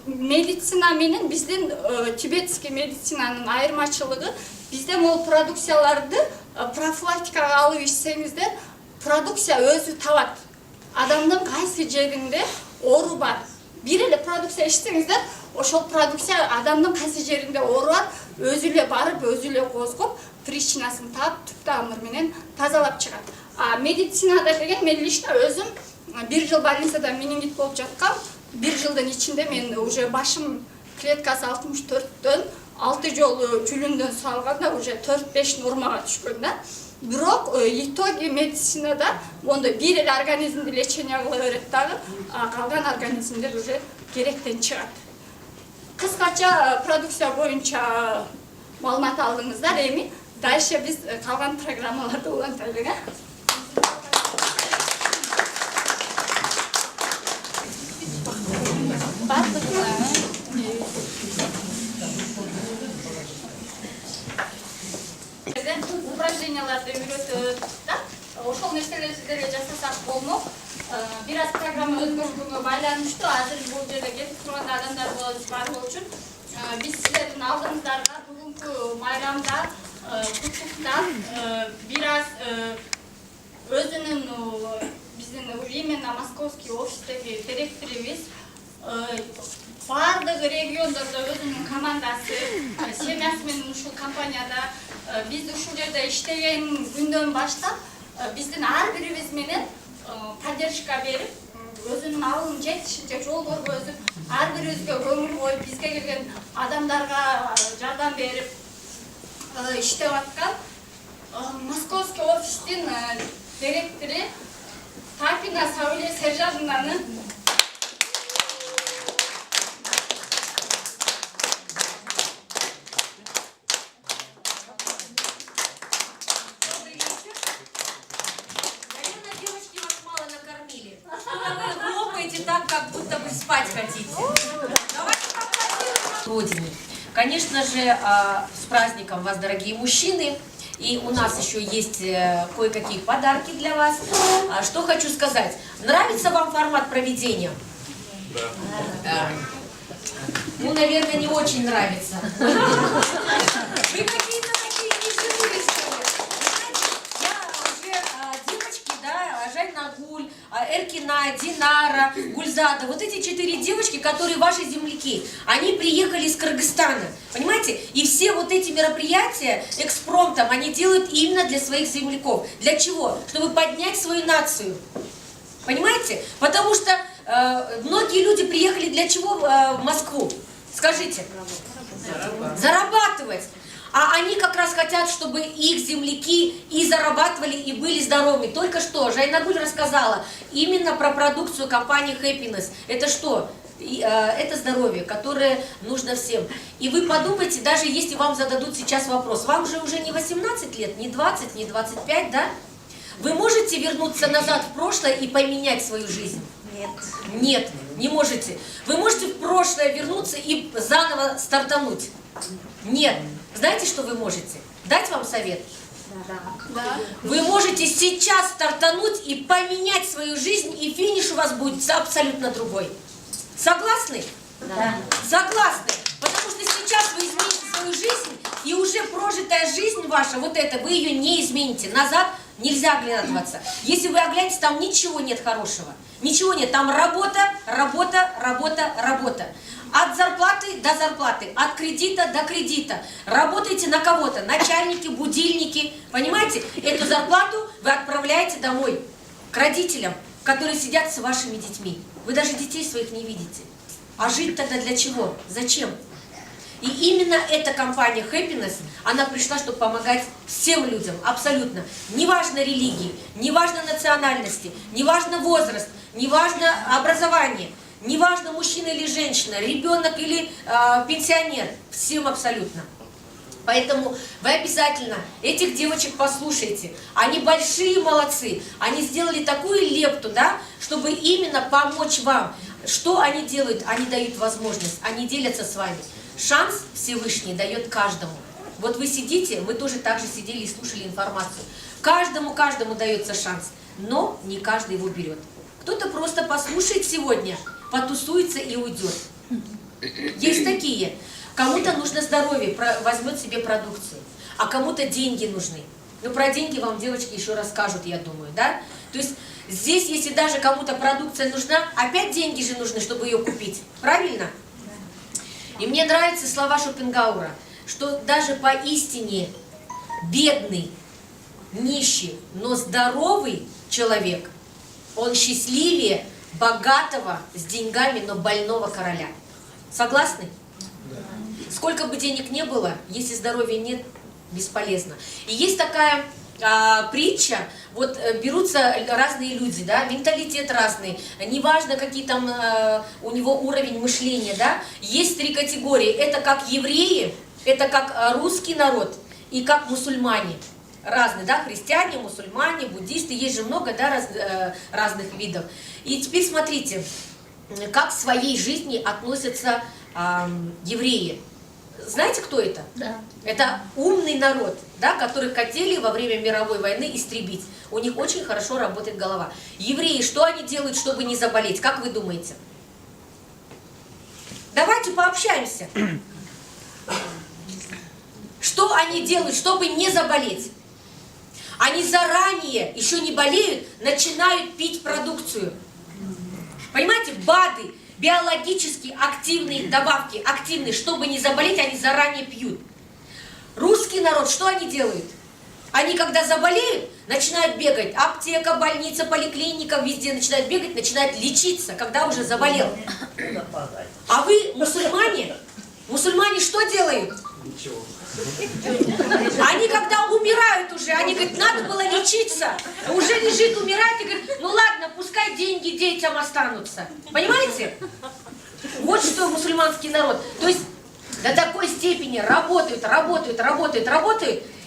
медицина менен биздин тибетский медицинанын айырмачылыгы, бизде могу продукцияларды профилактикага алып ичсеңиздер, продукция өзү табат. Адамдын кайсы жеринде оору бар. Бир эле продукция ичсеңиздер, ошол продукция адамдын кайсы жеринде оору бар, өзү эле барып, өзү эле козгоп, причинасын таап, түп тамыр менен тазалап чыгат. Медицинада деген мен лично өзүм 1 жыл больницада менингит болуп жаткам. 1 жылдын ичинде мен уже башым клеткасы 64-төн 6 жолу жүлүндөн салганда уже 4-5 нормага түшкөн да. Бирок итоги медицинада мондой бир эле организмди лечение кыла берет дагы, калган организмдер уже керектен чыгат. Кыскача продукция боюнча маалымат алдыңыздар. Эми дальше биз калган программаларды улантайлык. Упражненияларды үйрөтөт да. Ошол нерселерди сиздерге жасасак болмок. Бир аз программа өзгөрүүгө байланыштуу. Азыр бул жерде кетип турган адамдар бар үчүн биз сиздердин алдыңыздарга бүгүнкү майрамда куттуктап бир аз өзүнүн биздин именно московский офистеги директорубуз бардык региондордо өзүнүн командасы, семьясы менен ушул компанияда биз ушул жерде иштеген күндөн баштап биздин ар бирибиз менен поддержка берип, өзүнүн алым жетишинче жол көргөзүп, ар бирибизге көңүл коюп, бизге келген адамдарга жардам берип иштеп аткан московский офистин директору Тапина Сауле Сержановнаны так, как будто бы спать хотите. Родине. Конечно же, с праздником вас, дорогие мужчины. И у нас еще есть кое-какие подарки для вас. Что хочу сказать. Нравится вам формат проведения? Да. Ну, наверное, не очень нравится. Вы какие-то такие неживые, что ли. Я уже девочки, да, Жайнагуль, Эркина, Динара, Гульзада, вот эти 4 девочки, которые ваши земляки, они приехали из Кыргызстана, понимаете? И все вот эти мероприятия экспромтом они делают именно для своих земляков. Для чего? Чтобы поднять свою нацию. Понимаете? Потому что многие люди приехали для чего в Москву? Скажите. Зарабатывать. А они как раз хотят, чтобы их земляки и зарабатывали, и были здоровыми. Только что Жайнагуль рассказала именно про продукцию компании Happiness. Это что? Это здоровье, которое нужно всем. И вы подумайте, даже если вам зададут сейчас вопрос, вам же уже не 18 лет, не 20, не 25, да? Вы можете вернуться назад в прошлое и поменять свою жизнь? Нет. Нет, не можете. Вы можете в прошлое вернуться и заново стартануть? Нет. Знаете, что вы можете? Дать вам совет? Да. Вы можете сейчас стартануть и поменять свою жизнь, и финиш у вас будет абсолютно другой. Согласны? Да. Согласны. Потому что сейчас вы измените свою жизнь, и уже прожитая жизнь ваша, вот эта, вы ее не измените. Назад нельзя оглядываться. Если вы оглянетесь, там ничего нет хорошего. Ничего нет. Там работа, работа, работа, работа. От зарплаты до зарплаты, от кредита до кредита. Работаете на кого-то, начальники, будильники. Понимаете? Эту зарплату вы отправляете домой к родителям, которые сидят с вашими детьми. Вы даже детей своих не видите. А жить тогда для чего? Зачем? И именно эта компания Happiness, она пришла, чтобы помогать всем людям, абсолютно. Неважно религии, неважно национальности, неважно возраст, неважно образование, неважно мужчина или женщина, ребенок или пенсионер, всем абсолютно. Поэтому вы обязательно этих девочек послушайте. Они большие молодцы, они сделали такую лепту, да, чтобы именно помочь вам. Что они делают? Они дают возможность, они делятся с вами. Шанс Всевышний дает каждому. Вот вы сидите, вы тоже так же сидели и слушали информацию. Каждому дается шанс, но не каждый его берет. Кто-то просто послушает сегодня, потусуется и уйдет. Есть такие. Кому-то нужно здоровье, возьмет себе продукцию, а кому-то деньги нужны. Ну, про деньги вам девочки еще расскажут, я думаю, да? То есть здесь, если даже кому-то продукция нужна, опять деньги же нужны, чтобы ее купить. Правильно? И мне нравятся слова Шопенгауэра, что даже поистине бедный, нищий, но здоровый человек, он счастливее богатого с деньгами, но больного короля. Согласны? Сколько бы денег не было, если здоровья нет, бесполезно. И есть такая притча, вот берутся разные люди, да, менталитет разный, неважно, какие там у него уровень мышления, да, есть 3 категории, это как евреи, это как русский народ и как мусульмане, разные, да, христиане, мусульмане, буддисты, есть же много, да, разных видов. И теперь смотрите, как к своей жизни относятся евреи. Знаете, кто это? Да. Это умный народ, да, которых хотели во время мировой войны истребить. У них очень хорошо работает голова. Евреи, что они делают, чтобы не заболеть? Как вы думаете? Давайте пообщаемся. Что они делают, чтобы не заболеть? Они заранее, еще не болеют, начинают пить продукцию. Понимаете, БАДы, биологически активные добавки, активные, чтобы не заболеть, они заранее пьют. Русский народ, что они делают? Они, когда заболеют, начинают бегать. Аптека, больница, поликлиника, везде начинают бегать, начинают лечиться, когда уже заболел. А вы, мусульмане, мусульмане что делают? Ничего. Они, когда умирают уже, они говорят, надо было лечиться. Уже лежит, умирает, и говорит, ну ладно, пускай деньги детям останутся. Понимаете? Вот что мусульманский народ. То есть до такой степени работают.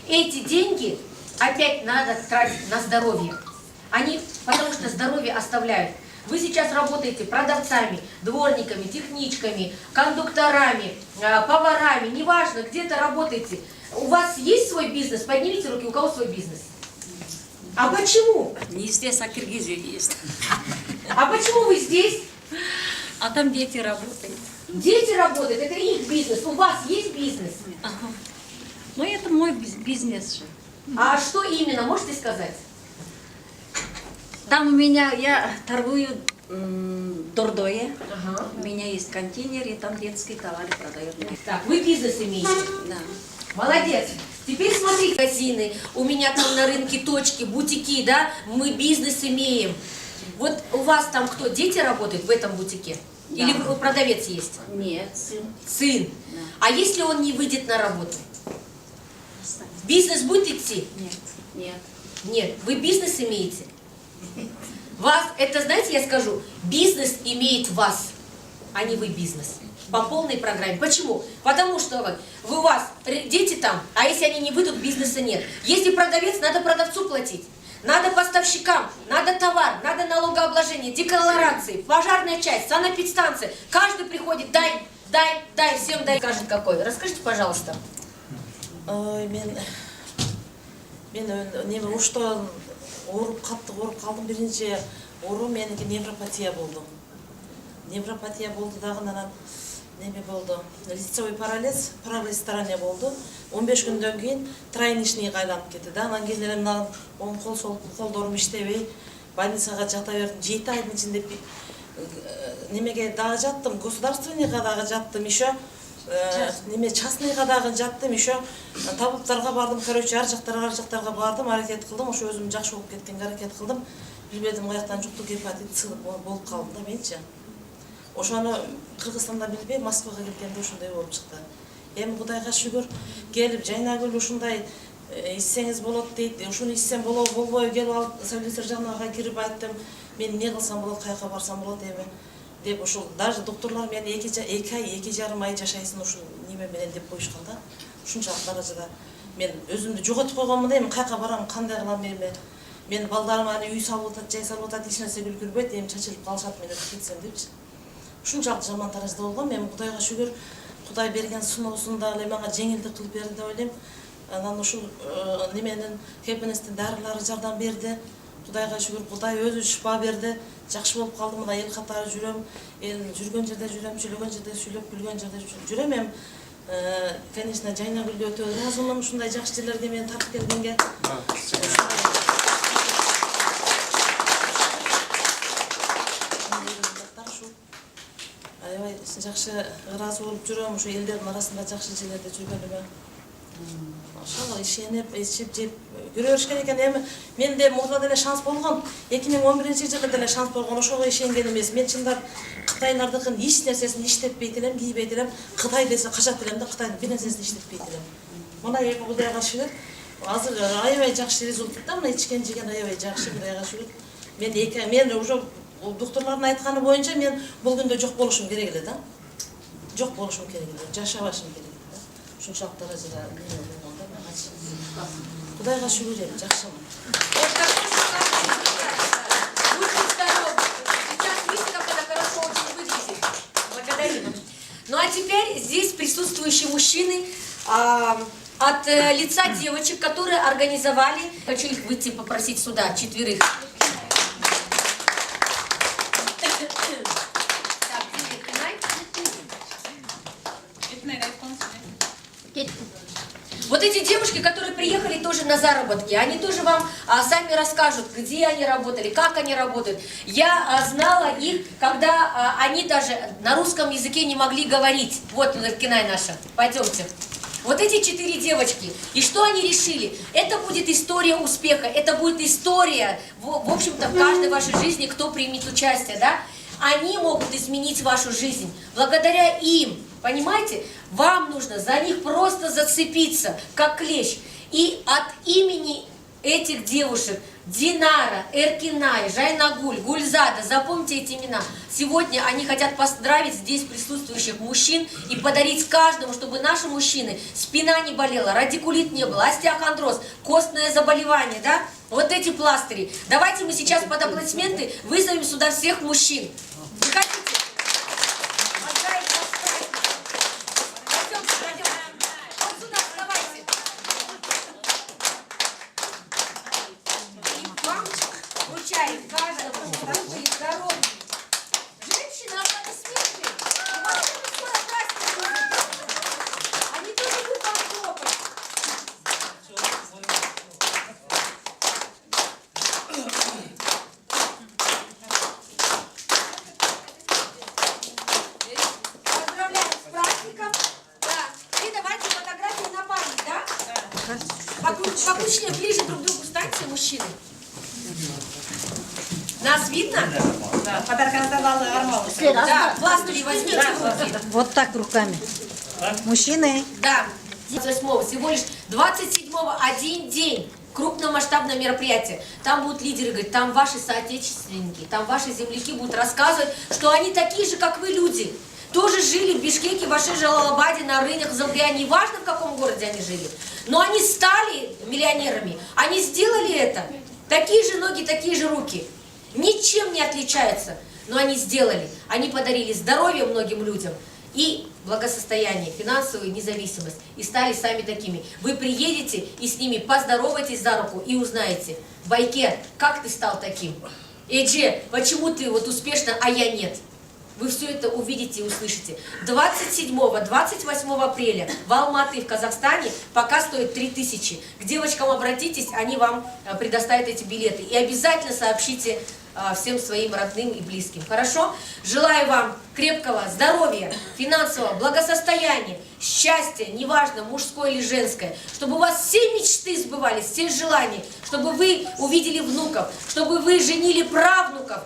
Эти деньги опять надо тратить на здоровье. Они, потому что здоровье оставляют. Вы сейчас работаете продавцами, дворниками, техничками, кондукторами, поварами, неважно, где-то работаете. У вас есть свой бизнес? Поднимите руки, у кого свой бизнес? А почему? Не здесь, а Киргизия есть. А почему вы здесь? А там дети работают. Дети работают, это их бизнес. У вас есть бизнес? Ага. Ну, это мой бизнес же. А что именно, можете сказать? Там у меня, я торгую дордое. Ага. У меня есть контейнер, и там детские товары продают. Так, вы бизнес имеете? Да. Молодец. Теперь смотрите, магазины, у меня там на рынке точки, бутики, да, мы бизнес имеем. Вот у вас там кто, дети работают в этом бутике? Да. Или продавец есть? Нет, сын. Сын. Да. А если он не выйдет на работу? Бизнес будет идти? Нет. Нет. Нет. Вы бизнес имеете? Вас, это, знаете, я скажу, бизнес имеет вас, а не вы бизнес. По полной программе. Почему? Потому что вы у вас дети там, а если они не выйдут, бизнеса нет. Если продавец, надо продавцу платить. Надо поставщикам, надо товар, надо налогообложение, декларации, пожарная часть, санэпидстанция. Каждый приходит, дай, всем дай. Скажет какой. Расскажите, пожалуйста. Мен неме ушта қатты ооруп калдым. Биринчи оору меники невропатия болду. Невропатия болду дагы анан неме болду. Лицевой парализ, правой стороне болду. 15 күндөн кийин тройничныйга айланып кетти да. Анан кийин эле мына оң кол, сол колдорум иштебей, больницага жата бердим. 7 айдын ичинде немеге дагы жаттым, государственныйга дагы жаттым, еще неме частныйга дагы жаттым, еще табыптарга бардым, короче, ар жактарга бардым, аракет кылдым, ошо өзүм жакшы болуп кеткенге аракет кылдым. Билбедим каяктан жукту гепатит С болуп калдым да менчи. Ошону Кыргызстанда билбей, Москвага келгенде ушундай болуп чыкты. Эми Кудайга шүгүр, келип Жайнагүл ушундай ичсеңиз болот дейт. Ушуну ичсем болобу, болбойбу, келип алып Сабилисер жанага кирип айттым. Мен эмне кылсам болот, каяка барсам болот эми деп ушул даже доктурлар мени 2 ай, 2,5 ай жашайсың ушул неме менен деп коюшкан да. Ушунчалык даражада мен өзүмдү жоготуп койгонмун да, эми каяка барам, кандай кылам эми. Мен балдарым аны үй салып атат, жай салып атат, эч нерсе үлгүрбөйт, эми чачылып калышат, мен өтүп кетсем депчи. Ушунчалык жаман даражада болгом. Эми Кудайга шүгүр, Кудай берген сыноосунда эле мага жеңилдик кылып берди деп ойлойм. Анан ушул неменин хепинестин дарылары жардам берди. Кудайга шүгүр, Кудай өзү шифа берди. Жакшы болуп калдым. Мына эл катары жүрөм, эл жүргөн жерде жүрөм, сүйлөгөн жерде сүйлөп, күлгөн жерде жүрөм. Эми конечно, Жайнагүлгө өтө ыраазымын ушундай жакшы жерлерге мени тартып келгенге. Аябай жакшы ыраазы болуп жүрөм, ушу элдердин арасында жакшы жерлерде жүргөнүмө. Ошол ишенип, ичип, жеп көрө беришкен экен. Эми менде мурда деле шанс болгон. 2011-жылы деле шанс болгон. Ошого ишенген эмес. Мен чындап Кытайлардыкын эч нерсесин иштетпейт элем, кийбейт элем. Кытай десе качат элем да, Кытайдын бир нерсесин иштетпейт элем. Мына эми Кудайга шүгүр, азыр аябай жакшы результат да, мына ичкен жеген аябай жакшы, Кудайга шүгүр. Мен уже доктурлардын айтканы боюнча мен бул күндө жок болушум керек эле да. Жок болушум керек эле, жашабашым керек эле да. Ушунчалык даражада неме болгон да, мага. Кудайга шүгүр эми жакшымын. Ну а теперь здесь присутствующие мужчины от лица девочек, которые организовали. Хочу их выйти попросить сюда, 4. Вот эти девушки, которые приехали тоже на заработки, они тоже вам сами расскажут, где они работали, как они работают. Я знала их, когда они даже на русском языке не могли говорить. Вот Кинай наша, пойдемте. Вот эти 4 девочки. И что они решили? Это будет история успеха, это будет история, в общем-то, в каждой вашей жизни, кто примет участие, да? Они могут изменить вашу жизнь. Благодаря им, понимаете, вам нужно за них просто зацепиться, как клещ. И от имени этих девушек Динара, Эркинай, Жайнагуль, Гульзада, запомните эти имена. Сегодня они хотят поздравить здесь присутствующих мужчин и подарить каждому, чтобы наши мужчины, спина не болела, радикулит не было, остеохондроз, костное заболевание, да? Вот эти пластыри. Давайте мы сейчас под аплодисменты вызовем сюда всех мужчин. Вы хотите? Поздравить вас с праздником. Пойдемте. Вот сюда, вставайте. И вам вручаем каждому здоровья. Женщины, аплодисменты. У вас тоже скоро праздник будет. Они тоже будут вам хлопать. Поздравляем с праздником. Да. И давайте фотографии на память, да? Покручнее, ближе друг к другу станьте, мужчины. Нас видно? Да. Да, пластыри возьмите в руки. Вот так руками. Мужчины. Да. 28-го, всего лишь 27-го один день. Крупномасштабное мероприятие. Там будут лидеры говорить, там ваши соотечественники, там ваши земляки будут рассказывать, что они такие же, как вы, люди. Тоже жили в Бишкеке, в Аши-Жалалабаде, на Рынях, в Залгияне, неважно, в каком городе они жили. Но они стали миллионерами, они сделали это. Такие же ноги, такие же руки. Ничем не отличаются, но они сделали. Они подарили здоровье многим людям и благосостояние, финансовую независимость. И стали сами такими. Вы приедете и с ними поздороваетесь за руку и узнаете: Байке, как ты стал таким? Эдже, почему ты вот успешно, а я нет? Вы все это увидите и услышите. 27-28 апреля в Алматы, в Казахстане, пока стоит 3000. К девочкам обратитесь, они вам предоставят эти билеты. И обязательно сообщите всем своим родным и близким. Хорошо? Желаю вам крепкого здоровья, финансового благосостояния, счастья, неважно, мужское или женское, чтобы у вас все мечты сбывались, все желания, чтобы вы увидели внуков, чтобы вы женили правнуков,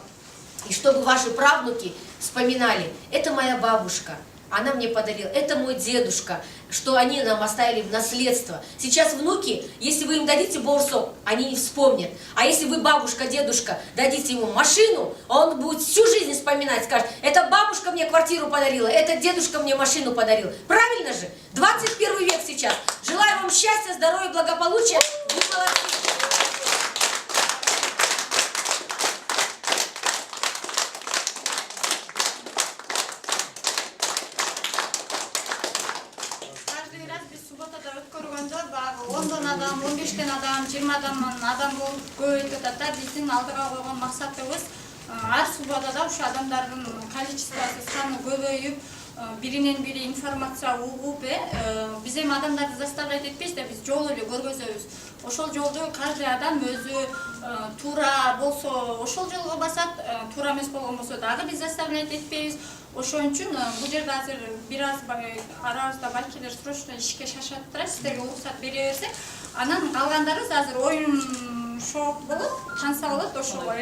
и чтобы ваши правнуки вспоминали: это моя бабушка, она мне подарила, это мой дедушка, что они нам оставили в наследство. Сейчас внуки, если вы им дадите борсок, они не вспомнят. А если вы, бабушка, дедушка, дадите ему машину, он будет всю жизнь вспоминать, скажет: это бабушка мне квартиру подарила, это дедушка мне машину подарил. Правильно же? 21 век сейчас. Желаю вам счастья, здоровья, благополучия. Вы молодцы. Адам, 15 адам, 20 адам болып көбейтіп жатат да. Биздин алдыга койгон максатыбыз ар субботада ушу адамдардын количествосы, саны көбөйүп, биринен бири информация угуп, биз эми адамдарды заставлять этпейбиз да, биз жол эле көргөзөбүз. Ошол жолду каждый адам өзү туура болсо ошол жолго басат, туура эмес болгон болсо дагы биз заставлять этпейбиз. Ошон үчүн бул жерде азыр бир аз арабызда балкилер срочно ишке шашаттыр, сиздерге уруксат бере берсек, анан калгандарыбыз азыр оюн шоу болот, канса болот ошого.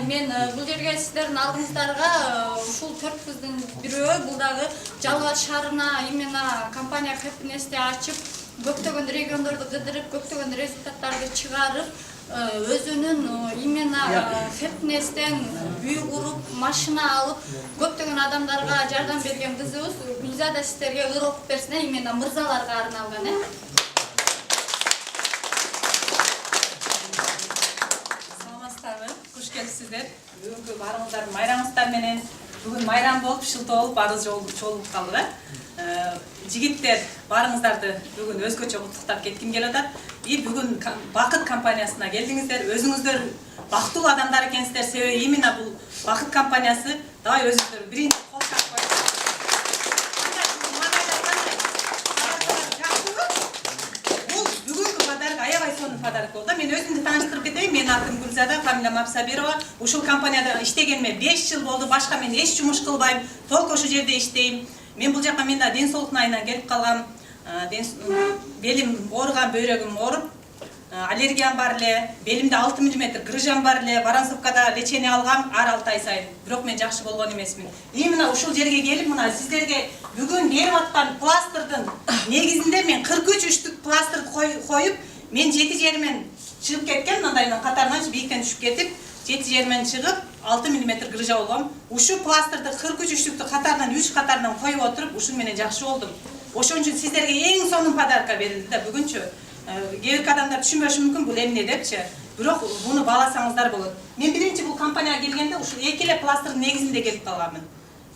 Мен бул жерге сиздердин алдыңыздарга ушул 4 кыздын бирөө, бул дагы Жалгат шаарына именно компания Happiness'ти ачып, көптөгөн региондорду кыдырып, көптөгөн результаттарды чыгарып, өзүнүн именно Happiness'тен үй куруп, машина алып, көптөгөн адамдарга жардам берген кызыбыз Гүлзада сиздерге ыр окуп берсин, именно мырзаларга арналган. Куш келипсиздер. Бүгүнкү баарыңыздардын майрамыңыздар менен бүгүн майрам болуп, шылтоо болуп, арыз чогулуп калды да. Жигиттер, баарыңыздарды бүгүн өзгөчө куттуктап кетким келип атат. И бүгүн Бакыт компаниясына келдиңиздер. Өзүңүздөр бактылуу адамдар экенсиздер. Себеби именно бул Бакыт компаниясы давай өзүңүздөр биринчи кол чапып коюңуздар. Подарок болду. Мен өзүмдү тааныштырып кетейин. Менин атым Гүлзада, фамилиям Абсабирова. Ушул компанияда иштегениме 5 жыл болду. Башка мен эч жумуш кылбайм. Толук ошол жерде иштейм. Мен бул жака мен да ден соолук айынан келип калгам. Белим ооруган, бөйрөгүм ооруп, аллергиям бар эле, белимде 6 мм грыжам бар эле, Воронцовкада лечение алгам ар 6 ай сайын. Бирок мен жакшы болгон эмесмин. Именно ушул жерге келип, мына сиздерге бүгүн берип аткан пластырдын негизинде мен 43 үчтүк пластырды коюп, мен 7 жеримен чыгып кеткен, мындай мен катарынан бийиктен түшүп кетип, 7 жермен чыгып 6 мм грыжа болгом. Ушу пластырды 43-түштүктү катарынан 3 катарынан коюп отуруп, ушун менен жакшы болдум. Ошон үчүн сиздерге эң сонун подарка берилди да бүгүнчү. Кээ бир адамдар түшүнбөшү мүмкүн бул эмне депчи. Бирок буну бааласаңыздар болот. Мен биринчи бул компанияга келгенде ушул эки эле пластырдын негизинде келип калганмын.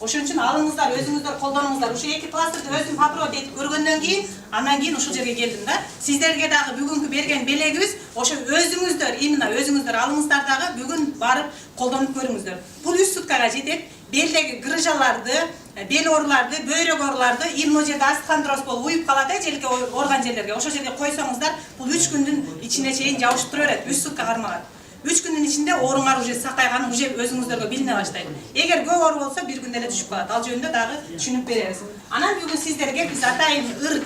Ошон үчүн алыңыздар, өзүңүздөр колдонуңуздар. Ушу эки пластырды өзүм попробовать этип көргөндөн кийин, андан кийин ушул жерге келдим да. Сиздерге дагы бүгүнкү берген белегибиз ошо өзүңүздөр, именно өзүңүздөр алыңыздар дагы бүгүн барып колдонуп көрүңүздөр. Бул 3 суткага жетет. Белдеги грыжаларды, бел ооруларды, бөйрөк ооруларды именно жерде остеохондроз болуп уюп калат желке орган жерлерге. Ошол жерге койсоңуздар, бул 3 күндүн ичине чейин жабышып тура берет. 3 сутка кармагат. 3 күндүн ичинде ооруңар уже сакайган, уже өзүңүздөргө билине баштайт. Эгер көп оору болсо 1 күндө эле түшүп калат. Ал жөнүндө дагы түшүнүп беребиз. Анан бүгүн сиздерге биз атайын ыр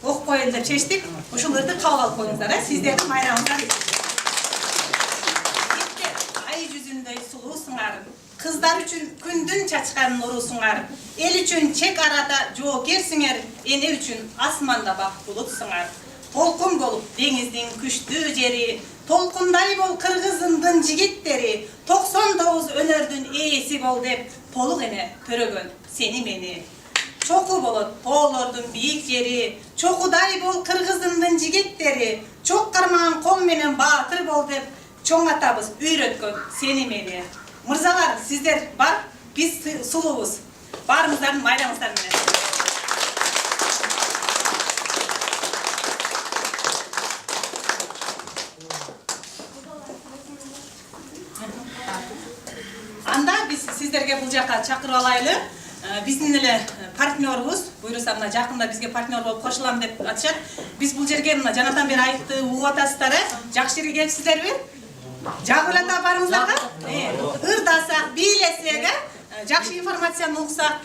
окуп коелу деп чечтик. Ушул ырды кабыл алып коюңуздар, сиздердин майрамыңыздар. Ай жүзүндөй сулуусуңар. Кыздар үчүн күндүн чачкан нурусуңар. Эл үчүн чек арада жоокерсиңер, эне үчүн асманда бак булутсуңар. Толкун болуп деңиздин күчтүү жери, толкундай бол кыргызымдын жигиттери, 99 өнөрдүн ээси бол деп толук эне төрөгөн сени мени. Чоку болот тоолордун бийик жери, чокудай бол кыргызымдын жигиттери, чок кармаган кол менен баатыр бол деп чоң атабыз үйрөткөн сени мени. Мырзалар, сиздер бар, биз сулуубуз. Баарыңыздардын майрамыңыздар менен. Анда биз сиздерге бул жака чакырып алайлы. Биздин эле партнербуз. Буйруса мына жакында бизге партнер болуп кошулам деп атышат. Биз бул жерге мына жанатан бери айтты, угуп атасыздар, жакшы жерге келипсиздерби? Жагып эле барыңыздарга. Ырдасак, бийлесек, жакшы информацияны уксак,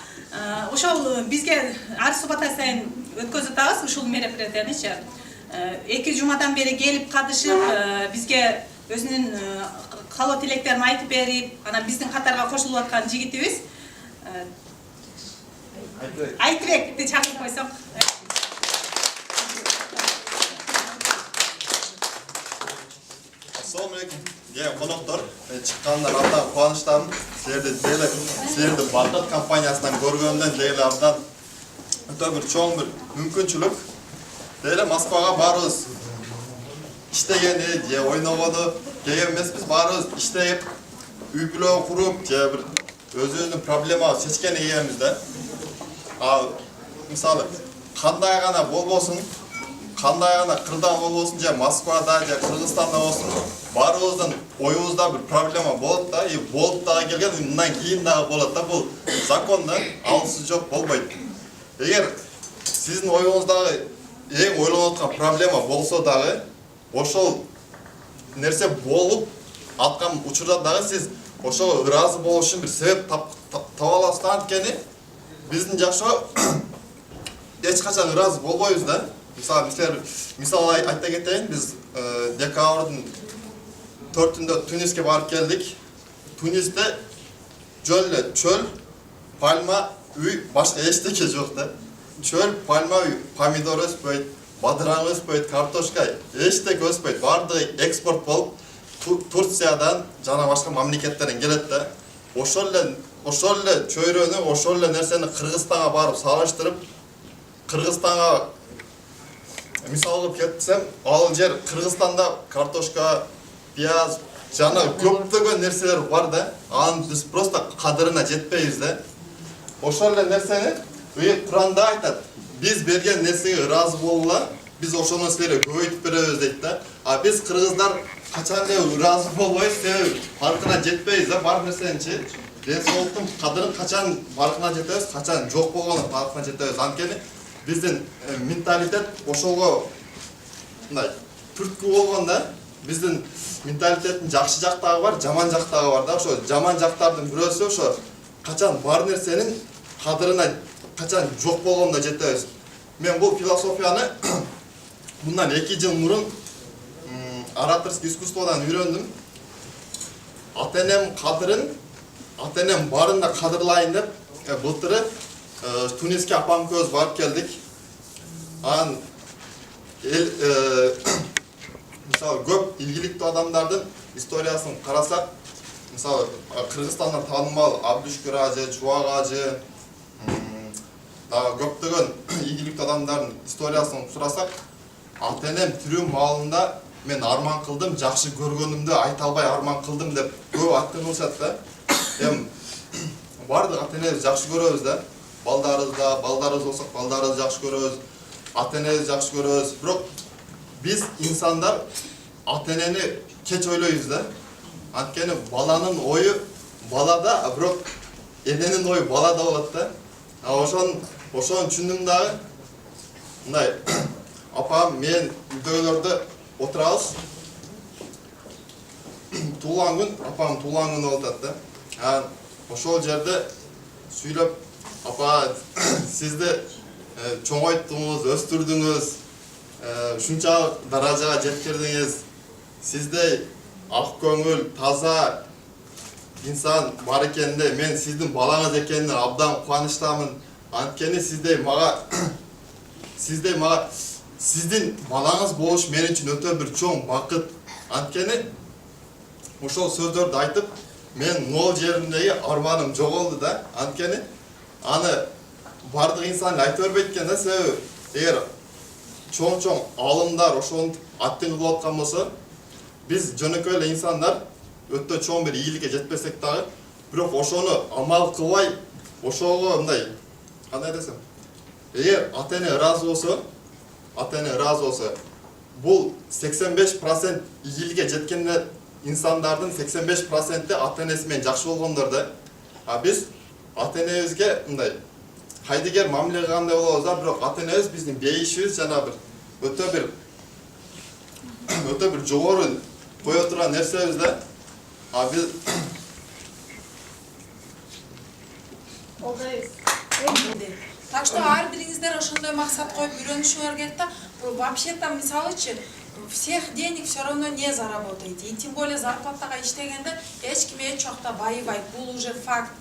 ошол бизге ар субата сайын өткөзүп атабыз ушул мероприятиянычы. 2 жумадан бери келип катышып, бизге өзүнүн калоо тилектерин айтып берип, анан биздин катарга кошулуп аткан жигитибиз Айтбекти чакырып койсок. Assalamu alaikum. Konoktор, чыккандан абдан кубанычтамын. Силерди Бардат компаниясынан көргөндөн деле абдан өтө бир чоң бир мүмкүнчүлүк. Деле Москвага барыбыз иштегени, же ойногону келген эмеспиз, барыбыз иштеп, үй бүлө куруп, же бир өзүбүздүн проблемабы чечкени келебиз да. Мисалы, кандай гана болбосун, кандай гана кырда болбосун, же Москвада, же Кыргызстанда болсун, баарыбыздын оюбузда бир проблема болот да, болуп дагы келген, мындан кийин дагы болот да, бул закондон алсыз жок болбойт. Эгер сиздин оюңуздагы эң ойлонуп аткан проблема болсо дагы, ошол нерсе болуп аткан учурда дагы сиз ошого ыраазы болуш үчүн бир себеп таба аласыз да, анткени биздин жашоо эч качан ыраазы болбойбуз да. Мисалы айта кетейин, биз декабрдын 4-түндө Туниске барып келдик. Тунисте чөл, пальма, үй, башка эчтеке жок да. Чөл, пальма, үй, помидор өспөйт, бадыран өспөйт, картошка эчтеке өспөйт. Бардыгы экспорт болуп Турциядан жана башка мамлекеттерден келет да. Ошол эле чөйрөнү, ошол эле нерсени Кыргызстанга барып салыштырып, Кыргызстанга мисал кылып кетсем, ал жер Кыргызстанда картошка, пияз жана көптөгөн нерселер бар да. Аны биз просто кадырына жетпейбиз да. Ошол эле нерсени Куранда айтат. Биз берген нерсеге ыраазы болгула, биз ошону силерге көбөйтүп беребиз дейт да. А биз кыргыздар качан эле ыраазы болбойбуз, себеби паркына жетпейбиз да, бар нерсеничи. Ден соолуктун кадырын качан паркына жетебиз, качан жок болгону паркына жетебиз. Анткени биздин менталитет ошого мындай түрткү болгон да. Биздин менталитеттин жакшы жактагы бар, жаман жактагы бар да. Ошо жаман жактардын бирөөсү ошо качан бар нерсенин кадырына качан жок болгонуна жетебиз. Мен бул философияны мындан 2 жыл мурун ораторский искусстводан үйрөндүм. Ата-энем кадырын, ата-энем барын да кадырлайын деп, былтыры Туниске апам көз барып келдик. мисалы көп ийгиликтүү адамдардын историясын карасак, мисалы Кыргызстандан таанымал Абдушкүр ажы, Чубак ажы, дагы көптөгөн ийгиликтүү адамдардын историясын сурасак, ата-энем тирүү маалында мен арман кылдым, жакшы көргөнүмдү айта албай арман кылдым деп көп аттанышат да. Эми бардык ата-энебизди жакшы көрөбүз да. Балдарыбыз болсок балдарыбызды жакшы көрөбүз, ата-энебизди жакшы көрөбүз. Бирок биз инсандар ата-энени кеч ойлойбуз да. Анткени баланын ою балада, бирок эненин ою балада болот да. Ошону түшүндүм дагы. Мындай апам мен үйдөгүлөрдө отурабыз. Туулган күн, апам туулган күнү болуп атат да. Ошол жерде сүйлөп, апа сизди чоңойттуңуз, өстүрдүңүз, ушунчалык даражага жеткирдиңиз. Сиздей ак көңүл, таза инсан бар экенинде мен сиздин балаңыз экенине абдан кубанычтамын. Анткени сиздин балаңыз болуш мен үчүн өтө бир чоң бакыт. Анткени ошол сөздөрдү айтып, мен нол жериндеги арманым жоголду да. Анткени аны бардык инсан айта бербейт экен да, себеби эгер чоң алымдар ошентип аттын кылып аткан болсо, биз жөнөкөй эле инсандар өтө чоң бир ийгиликке жетпесек дагы, бирок ошону амал кылбай, ошого мындай, кандай десем, эгер ата-эне ыраазы болсо, бул 85% ийгиликке жеткен инсандардын 85% ата-энеси менен жакшы болгондор да. Биз ата-энебизге мындай кайдыгер мамиле кылгандай болобуз да, бирок ата-энебиз биздин бейишибиз жана бир өтө бир жогору кое турган нерсебиз да. Биз Так что ар бириңиздер ошондой максат коюп үйрөнүшүңөр керек да. Вообще-то мисалычы всех денег все равно не заработаете. И тем более зарплатага иштегенде эч ким эч жакта байыбайт. Бул уже факт.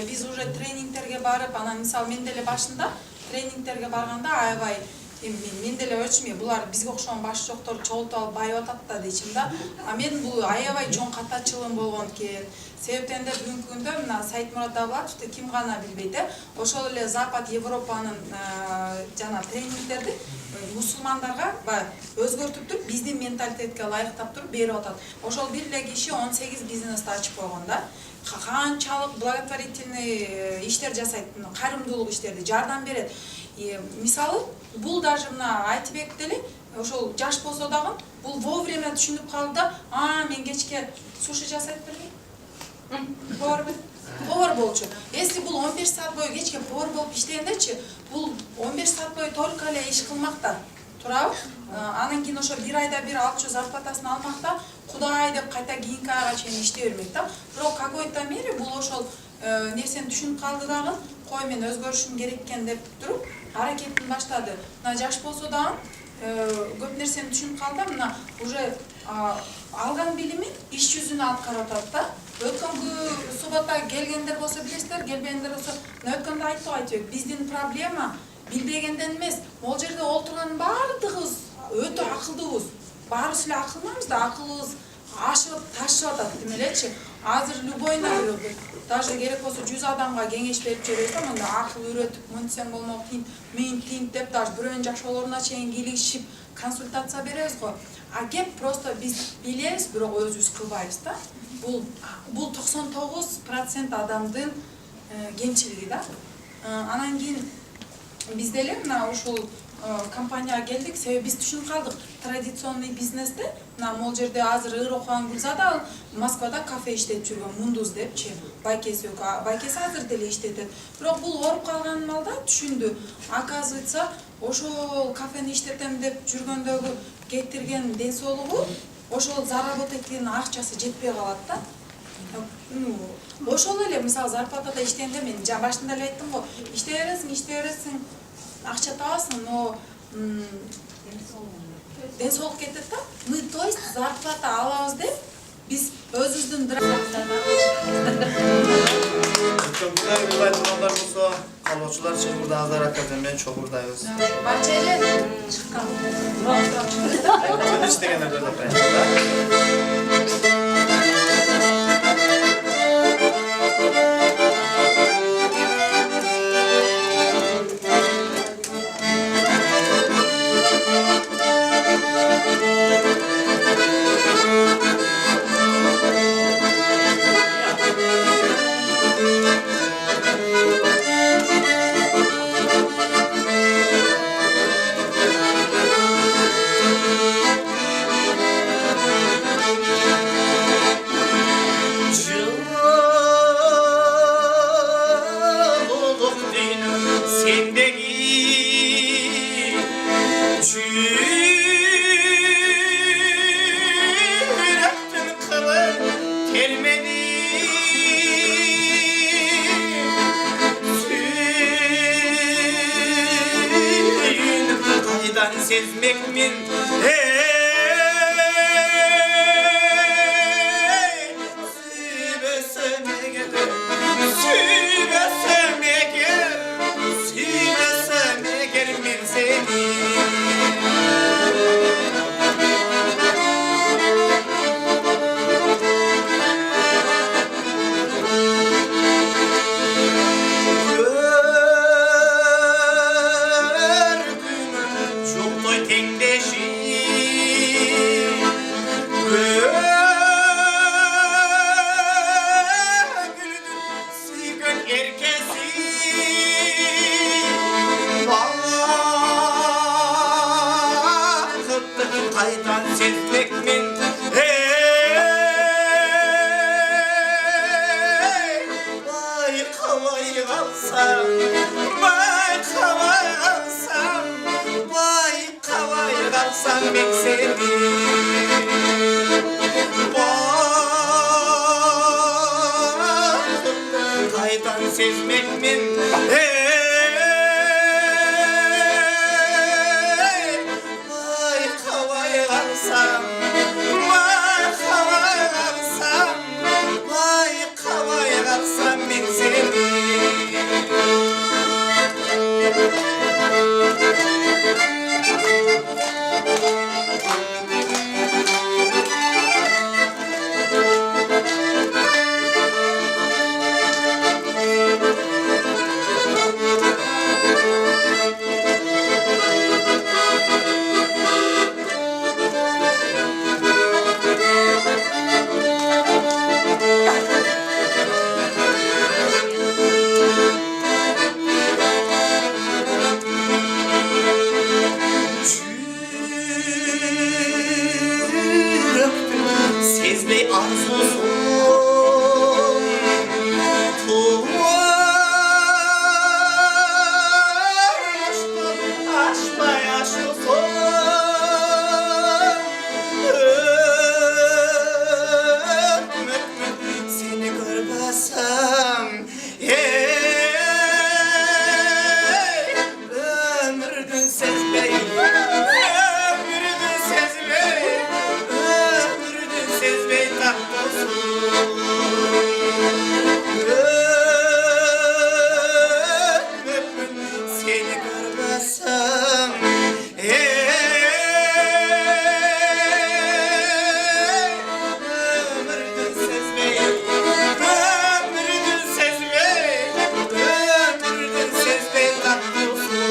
Биз уже тренингтерге барып, анан мисалы мен деле башында тренингтерге барганда аябай мен деле ойлочумун, булар бизге окшогон баш жоктор чогултуп алып байып атат да дейчим да. Мен бул аябай чоң катачылыгым болгон экен. Себептен бүгүнкү күндө мына Сайтмурат Давлатовду ким гана билбейт, ошол эле Запад Европанын жана тренингтерди мусулмандарга өзгөртүп туруп, биздин менталитетке ылайыктап туруп берип атат. Ошол бир эле киши 18 бизнести ачып койгон да. Канчалык благотворительный иштер жасайт, кайрымдуулук иштерди, жардам берет. Мисалы, бул даже мына Айтбек деле ошол жаш болсо дагы бул вовремя түшүнүп калды да, мен кечке суши жасайт берейин. Повар болчу. Если бул 15 саат бою кечке повар болуп иштегендечи, бул 15 саат бою только эле иш кылмакта. Туурабы? Анан кийин ошо бир айда бир алчу зарплатасын алмакта, Кудай деп кайта кийинки айга чейин иштей бермек да. Бирок какой-то мере бул ошол нерсени түшүнүп калды дагы, кой мен өзгөрүшүм керек экен деп туруп аракетин баштады. Мына жаш болсо дагы көп нерсени түшүнүп калды, мына уже алган билимин иш жүзүнө алып каратат да. Өткөнгү суббота келгендер болсо билесиздер, келбегендер болсо, өткөндө айттык Айтбек, биздин проблема билбегенден эмес, могул жерде олтурган баардыгыбыз өтө акылдуубуз. Баарыбыз эле акылманбыз да, акылыбыз ашып, ташып атат демелечи. Азыр любойна даже керек болсо 100 адамга кеңеш берип жүрөбүз да, мында акыл үйрөтүп, мынтсең болмок, тинт деп даже бирөөнүн жакшылооруна чейин кийлигишип консультация беребиз го. Кеп просто биз билебиз, бирок өзүбүз кылбайбыз да. Бул 99% адамдын кемчилиги да. Анан кийин биз деле мына ушул компанияга келдик, себеби биз түшүнүп калдык. Традиционный бизнесте, мына могул жерде азыр ыр окуган Гүлзада Москвада кафе иштетип жүргөн Мундуз депчи. Байкеси азыр деле иштетет. Бирок бул ооруп калган малда түшүндү. Оказывается, ошол кафени иштетем деп жүргөндөгү кетирген ден соолугу, ошол заработать эткен акчасы жетпей калат да. Ошол эле мисалы зарплатада иштегенде мен башында эле айттым го, иштей бересиң, акча табасың, но ден соолук кетет да. Мы то есть зарплата алабыз деп биз өзүбүздүн Köpküler bir baytılanlar olsa, kalorçular çıkırda azar hakikaten ben çok buradayız. Bahçeli. Çıkalım. Ben hiç degenlerde de paylaşımda. Sezmek min min seni Sezmek min vay havaya kalsam vay havaya kalsam vay havaya kalsam ben seni Sezmeyi arzusun aşkla yaşlısın seni görmesem ömrün sezmeyi sezmeyi tatlısın seni görmesem ömrün sezmeyi tatlısın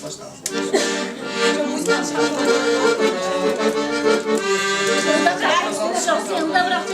başlamış. Sen de bırak.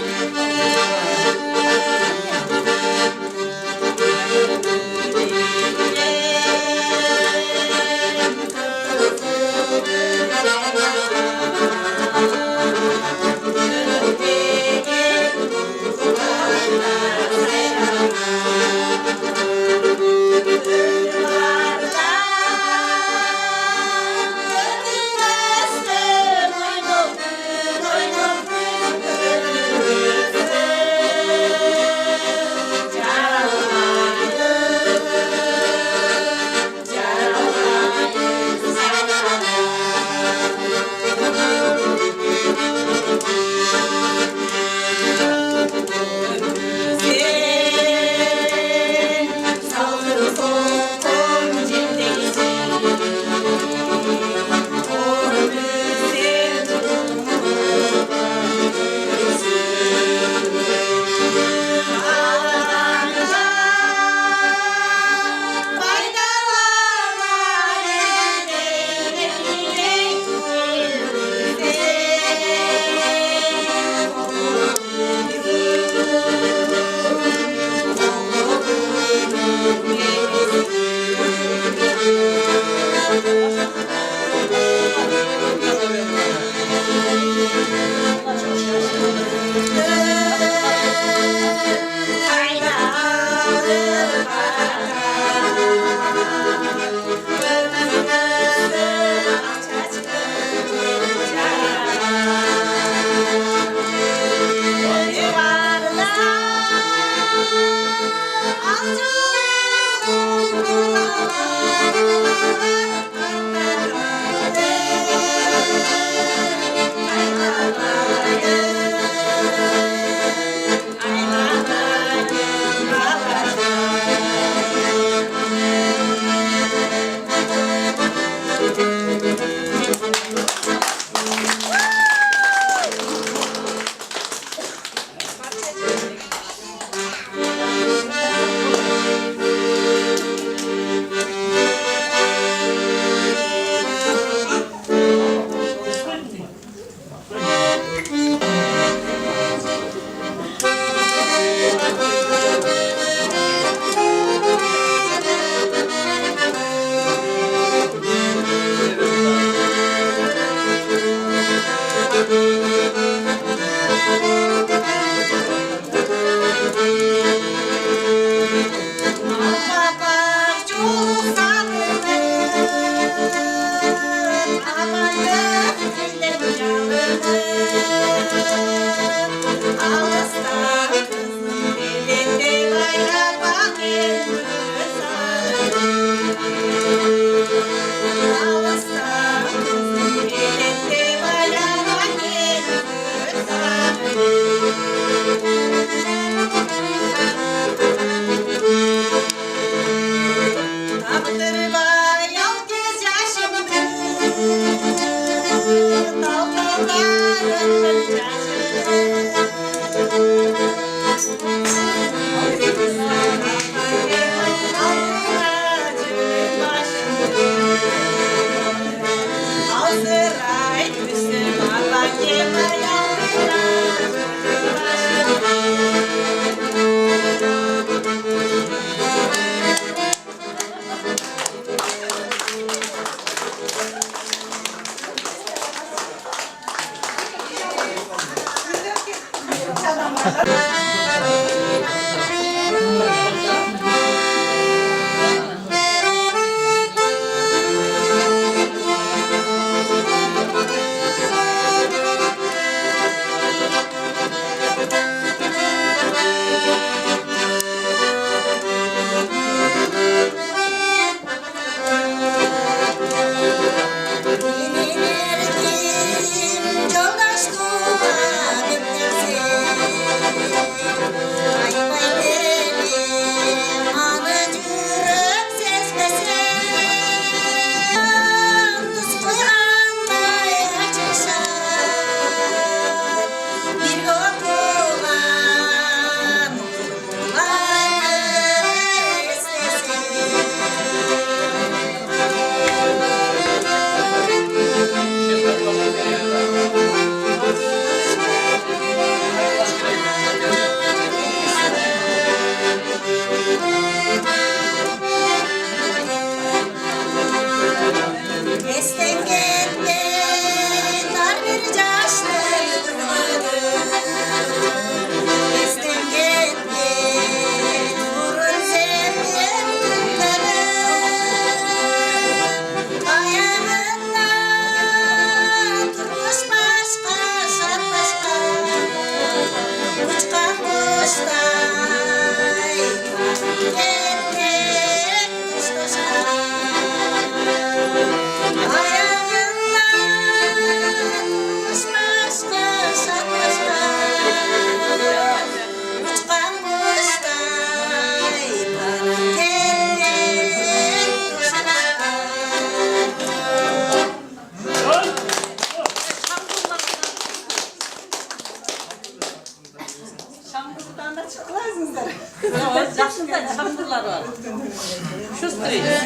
Yoldaş kuva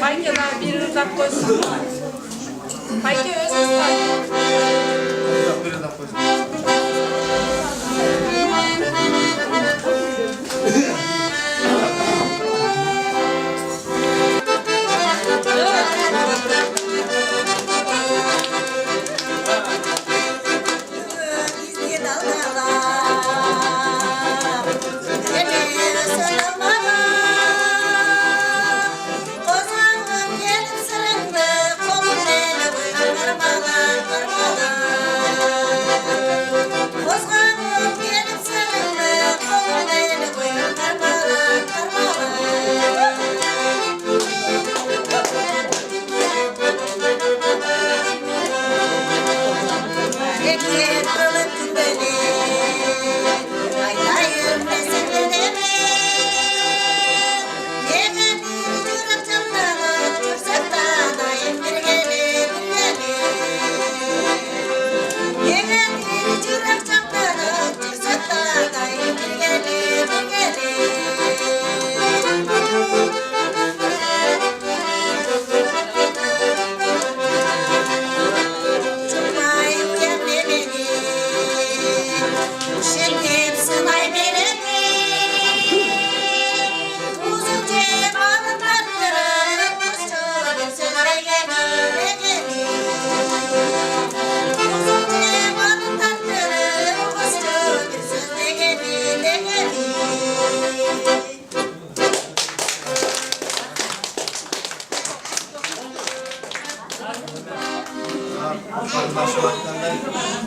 Bayke da bir ırdak koysun. Bayke öz kızlar. Yok, bir de koysun.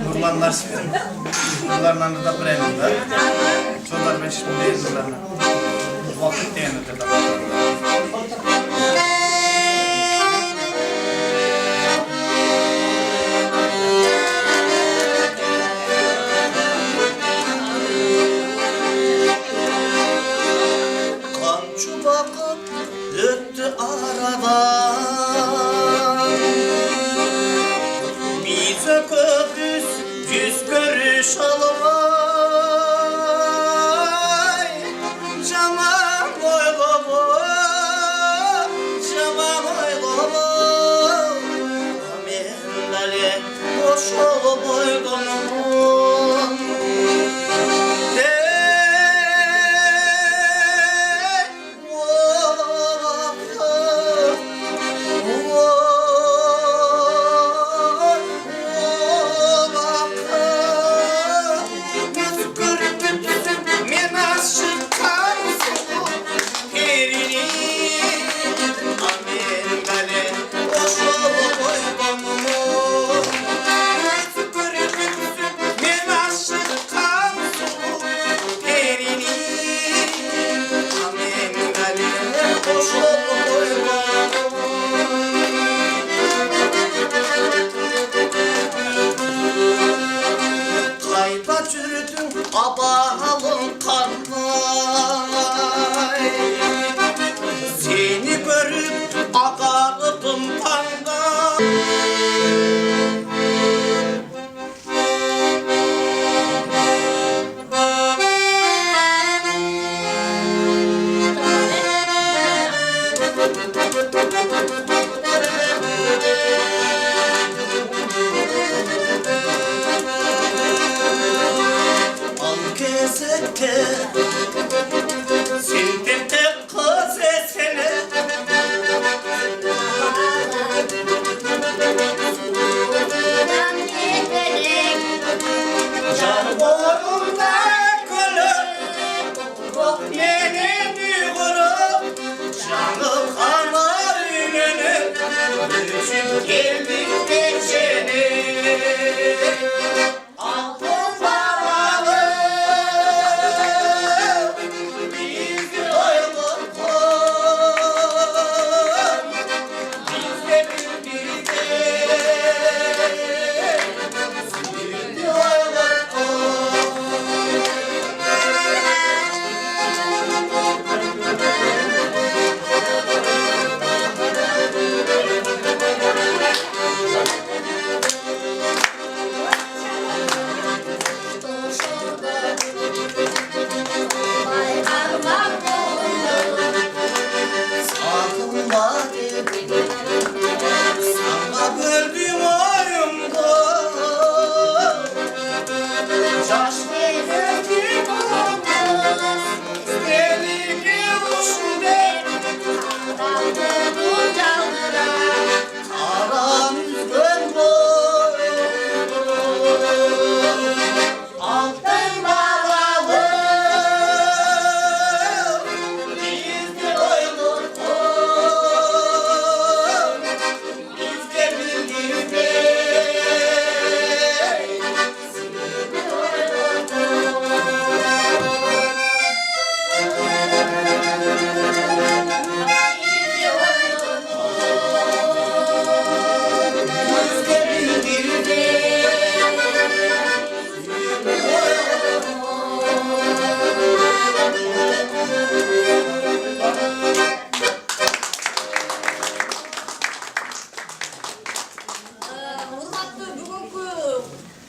Nurlanlar sizin. Nurlarla da brendinde. Çoğlar 5 milyon nurlarla. Vakit değerlidir. Kançu bakıp öttü aradan. Bize köprüs yüz görüş alay. Caman oy baba, caman oy baba. Men dale boş olup oydum.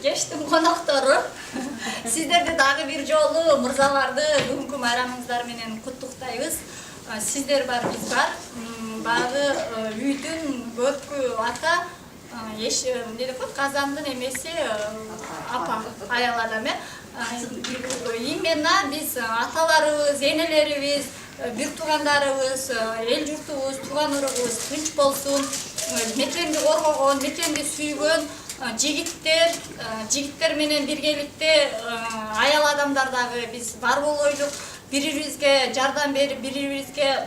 кештин коноктору. Сиздерди дагы бир жолу мырзаларды бүгүнкү майрамыңыздар менен куттуктайбыз. Сиздер бар, биз бар. Багы үйдүн бөткү ата эмне деп коет, казандын эмеси апа, аял адам именно биз аталарыбыз, энелерибиз, бир туугандарыбыз, эл журтубуз, тууган уругубуз тынч болсун, мекенди коргогон, мекенди сүйгөн жигиттер менен биргеликте аял адамдар дагы биз бар болойлук, бири-бирибизге жардам берип, бири-бирибизге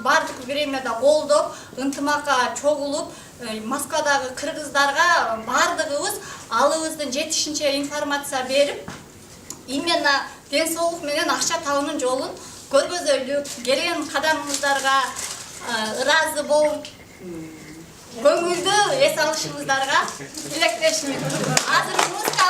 бардык времяда колдоп, ынтымакка чогулуп, Москвадагы кыргыздарга бардыгыбыз алыбыздын жетишинче информация берип, именно ден соолук менен акча табуунун жолун көргөзөйлүк, келген кадамыңыздарга ыраазы болуп, көңүлдүү эс алышыңыздарга тилектешмин. Азыр музыка